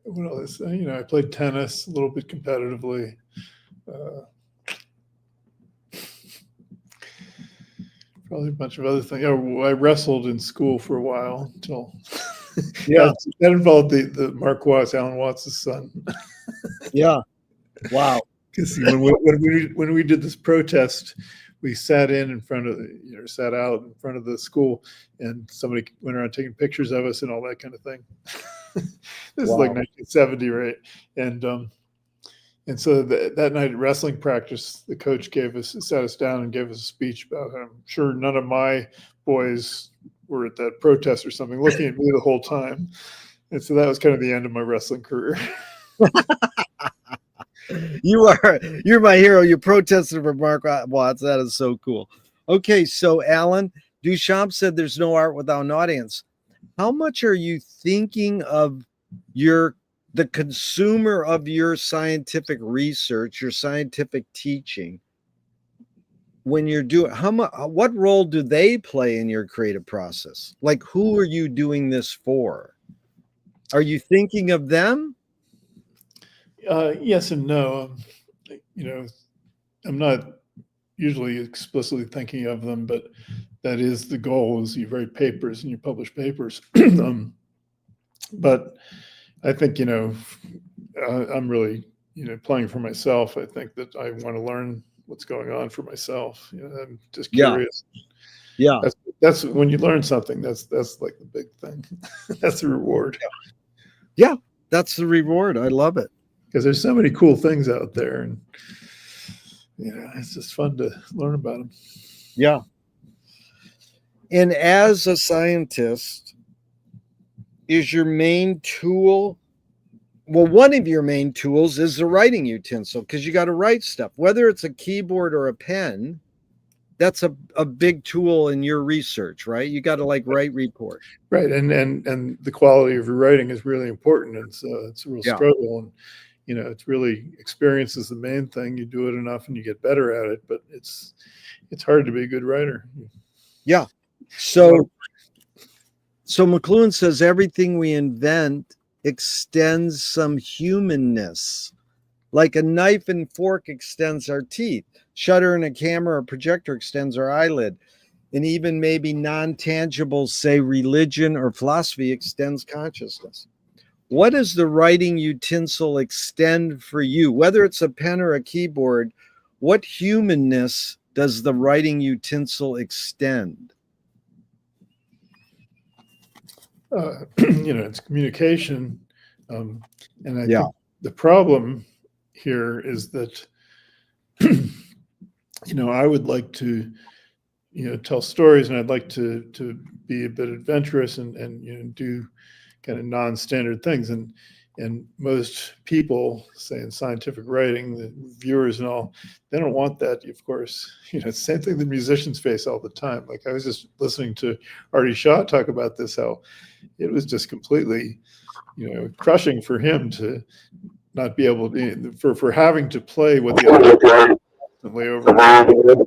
What else? I played tennis a little bit competitively. Probably a bunch of other things. I wrestled in school for a while until that involved the Mark Watts, Alan Watts' son. Yeah. Wow. Because when we did this protest, we sat out in front of the school, and somebody went around taking pictures of us and all that kind of thing. This is like 1970, right? And so that night at wrestling practice, the coach sat us down and gave us a speech about I'm sure none of my boys were at that protest or something, looking at me the whole time. And so that was kind of the end of my wrestling career. You're my hero. You protested for Mark Watts. That is so cool. Okay, so Alan Duchamp said there's no art without an audience. How much are you thinking of the consumer of your scientific research, your scientific teaching, when you're doing what role do they play in your creative process? Like, who are you doing this for? Are you thinking of them? Yes and no. I'm not usually explicitly thinking of them, but that is the goal, is you write papers and you publish papers. But I think, I'm really, playing for myself. I think that I want to learn what's going on for myself. I'm just curious. Yeah. That's when you learn something, that's like the big thing. That's the reward. Yeah. That's the reward. I love it. Because there's so many cool things out there, and it's just fun to learn about them. Yeah. And as a scientist, is your main tool, one of your main tools is the writing utensil, because you got to write stuff, whether it's a keyboard or a pen. That's a big tool in your research, right? You got to write report. Right. And the quality of your writing is really important. And so it's a real struggle. And, it's really experience is the main thing. You do it enough and you get better at it, but it's hard to be a good writer. Yeah. So McLuhan says everything we invent extends some humanness, like a knife and fork extends our teeth. Shutter in a camera or projector extends our eyelid. and even maybe non-tangible, say religion or philosophy, extends consciousness. What does the writing utensil extend for you? Whether it's a pen or a keyboard, what humanness does the writing utensil extend? It's communication. And I think the problem here is that, I would like to, tell stories, and I'd like to be a bit adventurous and do kind of non-standard things. And most people, say in scientific writing, the viewers and all, they don't want that, of course. Same thing that musicians face all the time. Like I was just listening to Artie Shaw talk about this, how it was just completely, crushing for him to not be able to, for having to play with the other constantly over.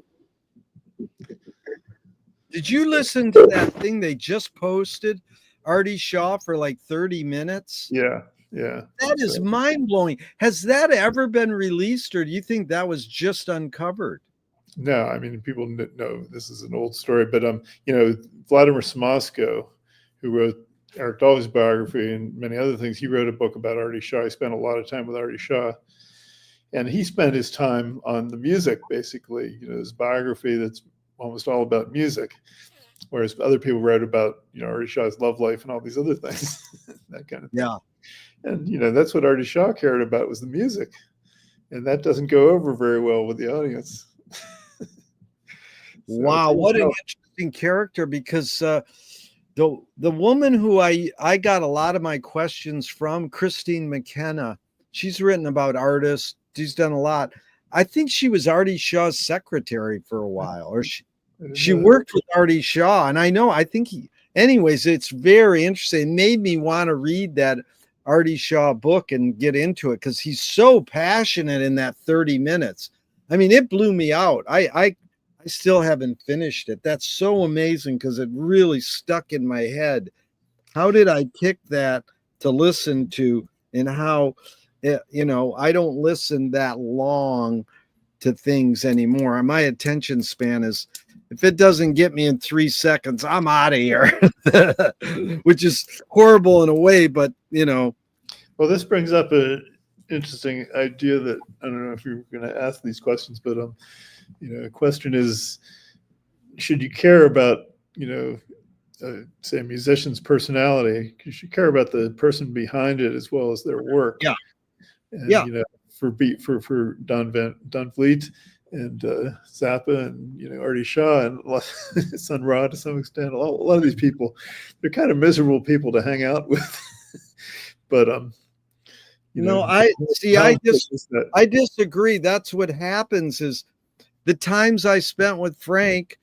Did you listen to that thing they just posted, Artie Shaw, for like 30 minutes? Yeah. That is mind-blowing. Has that ever been released, or do you think that was just uncovered? No, I mean, people know this is an old story, but Vladimir Smosko, who wrote Eric Dolphy's biography and many other things, he wrote a book about Artie Shaw. He spent a lot of time with Artie Shaw, and he spent his time on the music, basically. His biography that's almost all about music, whereas other people wrote about Artie Shaw's love life and all these other things, that kind of thing. Yeah. And that's what Artie Shaw cared about, was the music, and that doesn't go over very well with the audience. Wow, what an interesting character, because the woman who I got a lot of my questions from, Christine McKenna, she's written about artists. She's done a lot. I think she was Artie Shaw's secretary for a while, or she worked with Artie Shaw. And I think anyways, it's very interesting. It made me want to read that Artie Shaw book and get into it, because he's so passionate in that 30 minutes. I mean, it blew me out. I still haven't finished it. That's so amazing, because it really stuck in my head. How did I pick that to listen to, and how, I don't listen that long to things anymore. My attention span is, if it doesn't get me in 3 seconds, I'm out of here, which is horrible in a way, but Well, this brings up an interesting idea that I don't know if you're going to ask these questions, but a question is, should you care about say a musician's personality? You should care about the person behind it as well as their work. Yeah. And, for Don Vliet and Zappa and Artie Shaw and Sun Ra to some extent, a lot of these people, they're kind of miserable people to hang out with. But I disagree. That's what happens. Is the times I spent with Frank,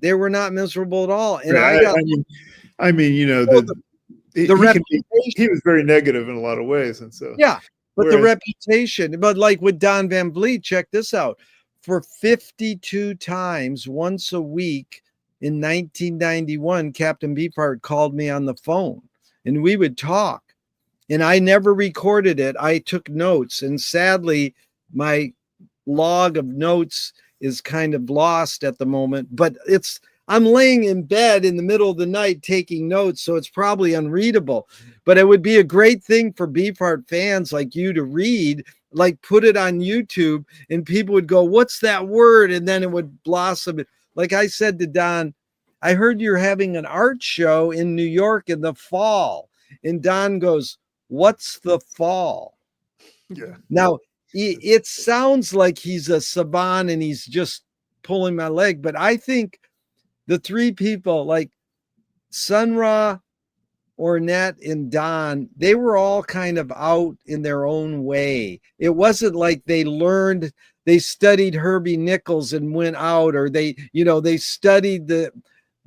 they were not miserable at all. And he was very negative in a lot of ways, and so the reputation. But like with Don Van Vliet, check this out. For 52 times, once a week in 1991, Captain Beefheart called me on the phone, and we would talk. And I never recorded it. I took notes, and sadly, my log of notes is kind of lost at the moment, but I'm laying in bed in the middle of the night taking notes, so it's probably unreadable. But it would be a great thing for Beefheart fans like you to read, like put it on YouTube, and people would go, "What's that word?" And then it would blossom. Like I said to Don, I heard you're having an art show in New York in the fall. And Don goes, "What's the fall?" Yeah. Now, it sounds like he's a savant and he's just pulling my leg, but I think the three people like Sun Ra, Ornette, and Don, they were all kind of out in their own way. It wasn't like they studied Herbie Nichols and went out, or they studied the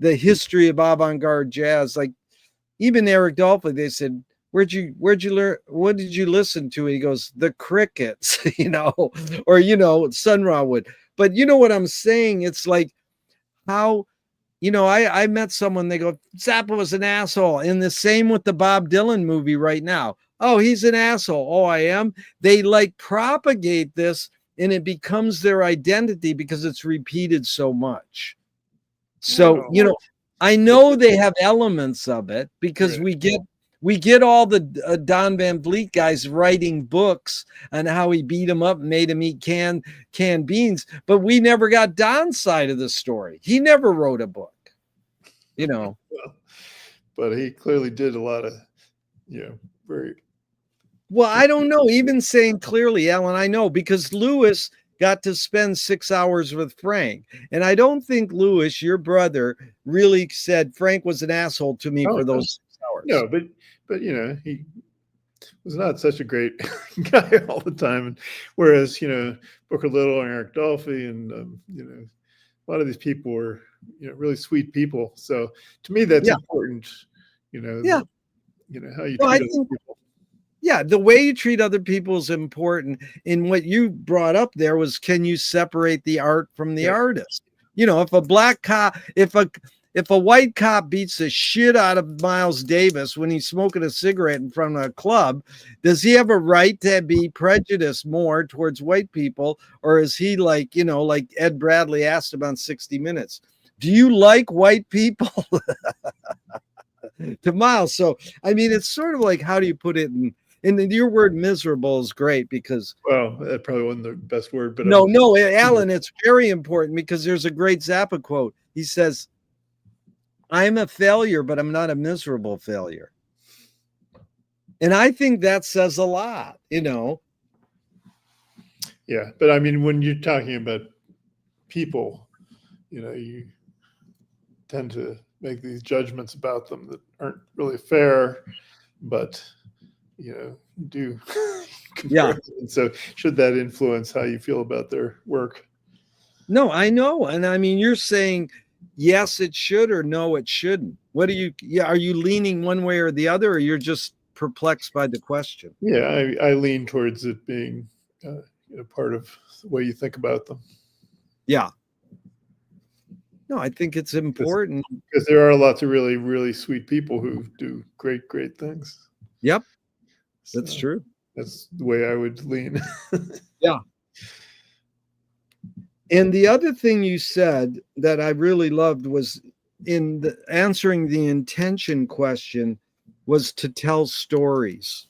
history of avant-garde jazz. Like even Eric Dolphy, they said, Where'd you learn? What did you listen to? And he goes, the Crickets, or, Sun Ra would. But you know what I'm saying? It's like how, I met someone, they go, Zappa was an asshole. And the same with the Bob Dylan movie right now. Oh, he's an asshole. Oh, I am. They like propagate this, and it becomes their identity because it's repeated so much. So, you know, I know they have elements of it because Right. we get all the Don Van Vliet guys writing books on how he beat him up and made him eat canned beans, but we never got Don's side of the story. He never wrote a book, you know. Well, but he clearly did a lot of, very. Well, I don't know. Even saying clearly, Alan, I know because Lewis got to spend 6 hours with Frank. And I don't think Lewis, your brother, really said Frank was an asshole to me Oh, for those 6 hours. No, but he was not such a great guy all the time. And whereas, Booker Little and Eric Dolphy and, a lot of these people were, really sweet people. So to me, that's important, Yeah. how you No, I treat other think, people. yeah, the way you treat other people is important. And what you brought up there was, can you separate the art from the artist? You know, if a black cop, if a white cop beats the shit out of Miles Davis when he's smoking a cigarette in front of a club, does he have a right to be prejudiced more towards white people? Or is he like, like Ed Bradley asked him on 60 Minutes, do you like white people? To Miles. So, I mean, it's sort of like, how do you put it in your word miserable is great because Well, that probably wasn't the best word, but no, Alan, it's very important because there's a great Zappa quote. He says, I'm a failure, but I'm not a miserable failure. And I think that says a lot, Yeah, but I mean, when you're talking about people, you tend to make these judgments about them that aren't really fair, but you do comparison. So should that influence how you feel about their work? No, I know. And I mean, you're saying yes, it should, or no, it shouldn't. What are you leaning one way or the other, or you're just perplexed by the question? Yeah, I lean towards it being part of the way you think about them. Yeah. No, I think it's important because there are lots of really, really sweet people who do great, great things. Yep. That's true. That's the way I would lean. Yeah. And the other thing you said that I really loved was in answering the intention question was to tell stories.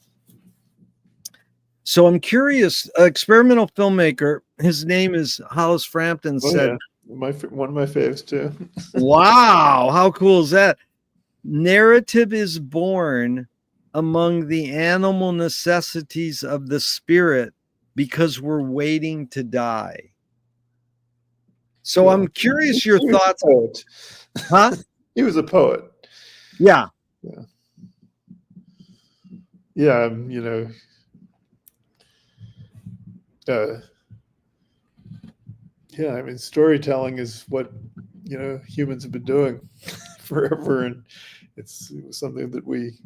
So I'm curious, experimental filmmaker, his name is Hollis Frampton, said, yeah. One of my faves too. Wow, how cool is that? Narrative is born among the animal necessities of the spirit because we're waiting to die. So I'm curious your thoughts. Huh? He was a poet. Yeah. Yeah, I mean, storytelling is what humans have been doing forever, and it was something that we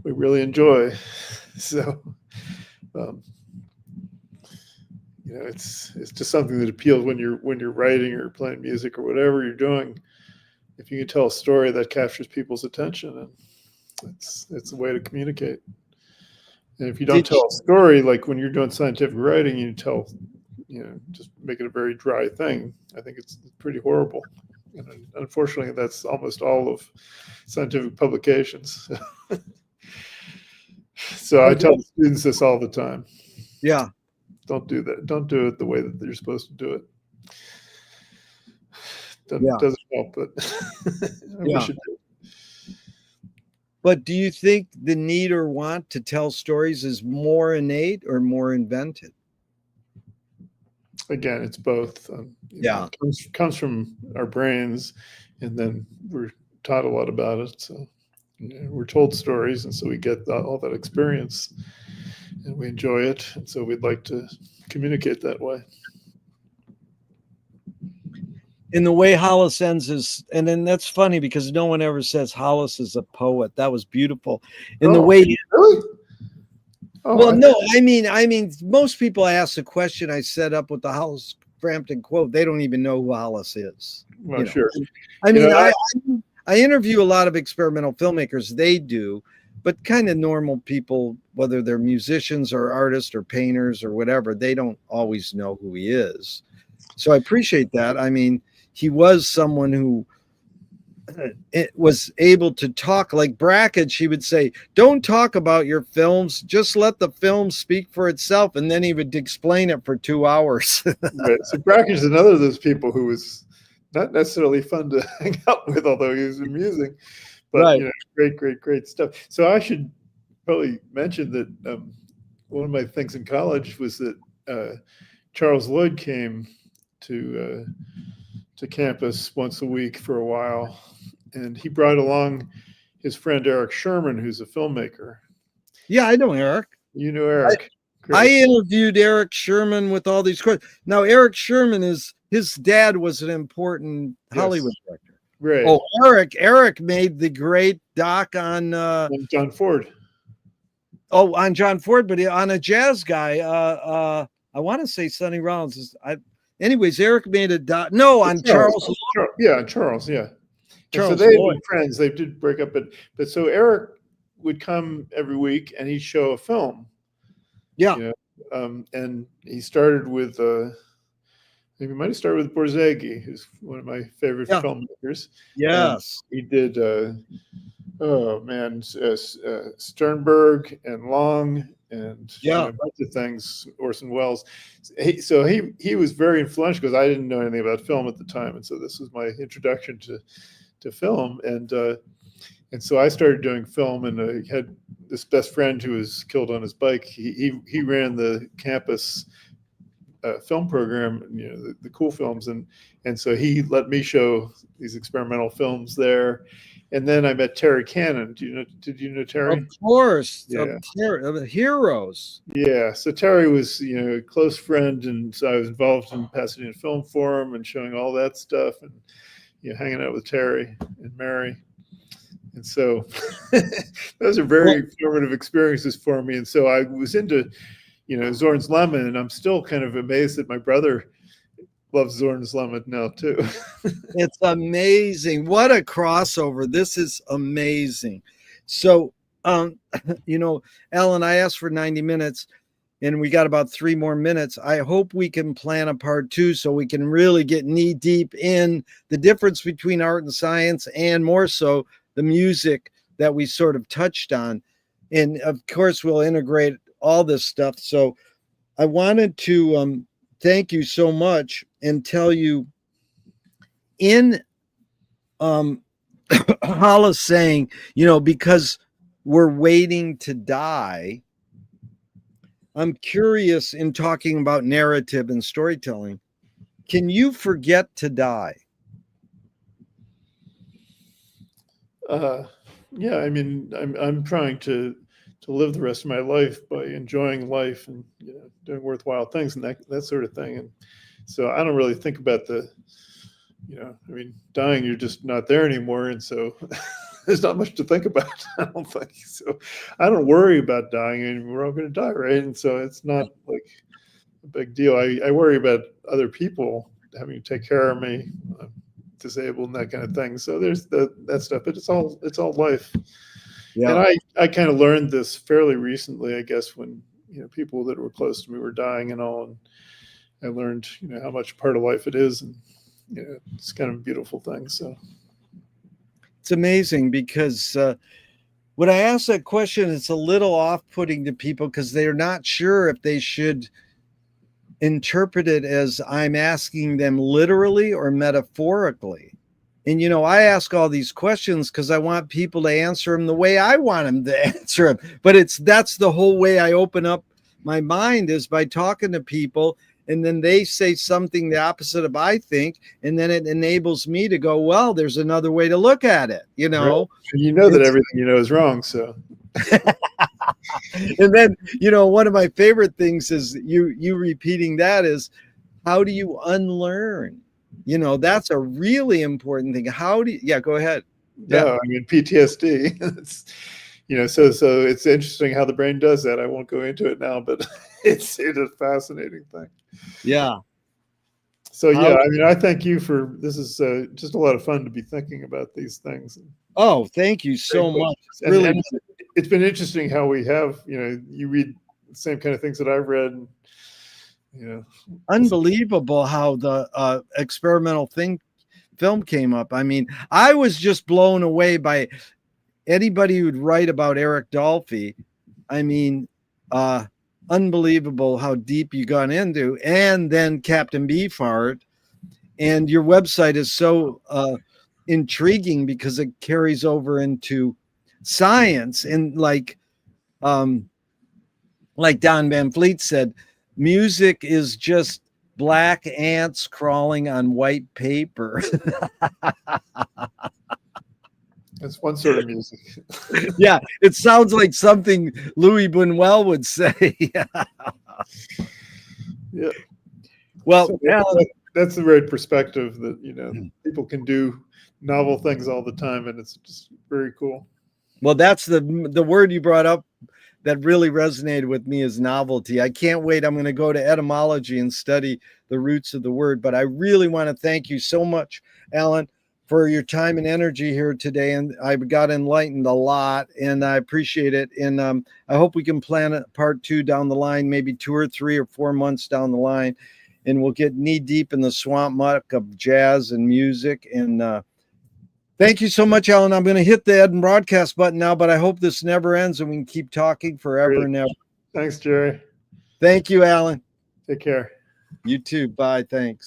really enjoy. So, it's just something that appeals when you're writing or playing music or whatever you're doing. If you can tell a story that captures people's attention, and it's a way to communicate. And if you don't tell a story, like when you're doing scientific writing, you tell, just make it a very dry thing. I think it's pretty horrible. And unfortunately, that's almost all of scientific publications. So I tell students this all the time. Yeah. Don't do that. Don't do it the way that you're supposed to do it. Doesn't help, but I wish it did. But do you think the need or want to tell stories is more innate or more invented? Again, it's both. It comes from our brains, and then we're taught a lot about it. So we're told stories, and so we get all that experience, and we enjoy it. And so we'd like to communicate that way. In the way Hollis ends is, and then that's funny because no one ever says Hollis is a poet. That was beautiful. In the way, really? Oh, well, no, I mean, most people ask the question I set up with the Hollis Frampton quote. They don't even know who Hollis is. Well, sure. I mean, I interview a lot of experimental filmmakers. They do, but kind of normal people, whether they're musicians or artists or painters or whatever, they don't always know who he is. So I appreciate that. I mean, he was someone who it was able to talk like Brackett. She would say, don't talk about your films, just let the film speak for itself. And then he would explain it for 2 hours. Right. So Brackett is another of those people who was not necessarily fun to hang out with, although he was amusing. But Right. great stuff. So I should probably mention that one of my things in college was that Charles Lloyd came to campus once a week for a while, and he brought along his friend Eric Sherman, who's a filmmaker. Yeah, I know Eric. You know Eric. I interviewed Eric Sherman with all these questions. Now, Eric Sherman his dad was an important Hollywood director. Right. Oh, Eric made the great doc on John Ford. Oh, on John Ford, but on a jazz guy. I want to say Sonny Rollins. Anyways, Eric made a doc. No, on Charles. Yeah, Charles. Yeah. Charles. So they were friends. They did break up, but so Eric would come every week and he'd show a film. Yeah. And he started with maybe might have started with Borzage, who's one of my favorite filmmakers. Yes. And he did Sternberg and Long and a bunch of things, Orson Welles. So he was very influential because I didn't know anything about film at the time, and so this was my introduction to film. And so I started doing film, and I had this best friend who was killed on his bike. He ran the campus film program, the cool films, and so he let me show these experimental films there. And then I met Terry Cannon. Did you know Terry? Of course. Yeah. Of the heroes. Yeah. So Terry was, a close friend, and so I was involved in Pasadena Film Forum and showing all that stuff, and hanging out with Terry and Mary. And so those are very formative experiences for me. And so I was into, Zorn's Lemon, and I'm still kind of amazed that my brother loves Zorn's Lemon now too. It's amazing. What a crossover. This is amazing. So, Alan, I asked for 90 minutes and we got about 3 more minutes. I hope we can plan a part 2 so we can really get knee deep in the difference between art and science, and more so the music that we sort of touched on. And of course, we'll integrate all this stuff. So I wanted to thank you so much and tell you, in Hollis saying, because we're waiting to die, I'm curious, in talking about narrative and storytelling, can you forget to die? Yeah, I mean, I'm trying to live the rest of my life by enjoying life and doing worthwhile things and that sort of thing. And so I don't really think about dying, you're just not there anymore. And so there's not much to think about, I don't think. So I don't worry about dying, and we're all going to die, right? And so it's not like a big deal. I worry about other people having to take care of me, disabled and that kind of thing. So there's that stuff, but it's all life. Yeah. And I kind of learned this fairly recently, I guess, when people that were close to me were dying and all, and I learned how much part of life it is, and it's kind of a beautiful thing. So it's amazing, because when I ask that question, it's a little off-putting to people because they're not sure if they should interpret it as I'm asking them literally or metaphorically. And, I ask all these questions because I want people to answer them the way I want them to answer them. But that's the whole way I open up my mind, is by talking to people, and then they say something the opposite of I think, and then it enables me to go, well, there's another way to look at it, Right. That everything is wrong, so. And then, one of my favorite things is you repeating that is, how do you unlearn? That's a really important thing. Go ahead. No, I mean, PTSD. So it's interesting how the brain does that. I won't go into it now, but it's a fascinating thing. Yeah. So I thank you for this. Is just a lot of fun to be thinking about these things. Oh, thank you so much. And it's been interesting how we have, you read the same kind of things that I've read, and, unbelievable how the experimental film came up. I mean, I was just blown away by anybody who'd write about Eric Dolphy. I mean, unbelievable how deep you got into, and then Captain Beefheart. And your website is so intriguing because it carries over into science, and like Don Van Fleet said, music is just black ants crawling on white paper. That's one sort of music. Yeah, it sounds like something Louis Buñuel would say. Yeah. Well, So Alan, that's the right perspective that, you know, people can do novel things all the time, and it's just very cool. well, that's the word you brought up that really resonated with me is novelty. I can't wait. I'm going to go to etymology and study the roots of the word. But I really want to thank you so much, Alan, for your time and energy here today. And I got enlightened a lot, and I appreciate it. And I hope we can plan a part 2 down the line, maybe 2 or 3 or 4 months down the line. And we'll get knee deep in the swamp muck of jazz and music. And thank you so much, Alan. I'm going to hit the end broadcast button now, but I hope this never ends and we can keep talking forever Great. and ever. Thanks, Jerry. Thank you, Alan. Take care. You too. Bye. Thanks.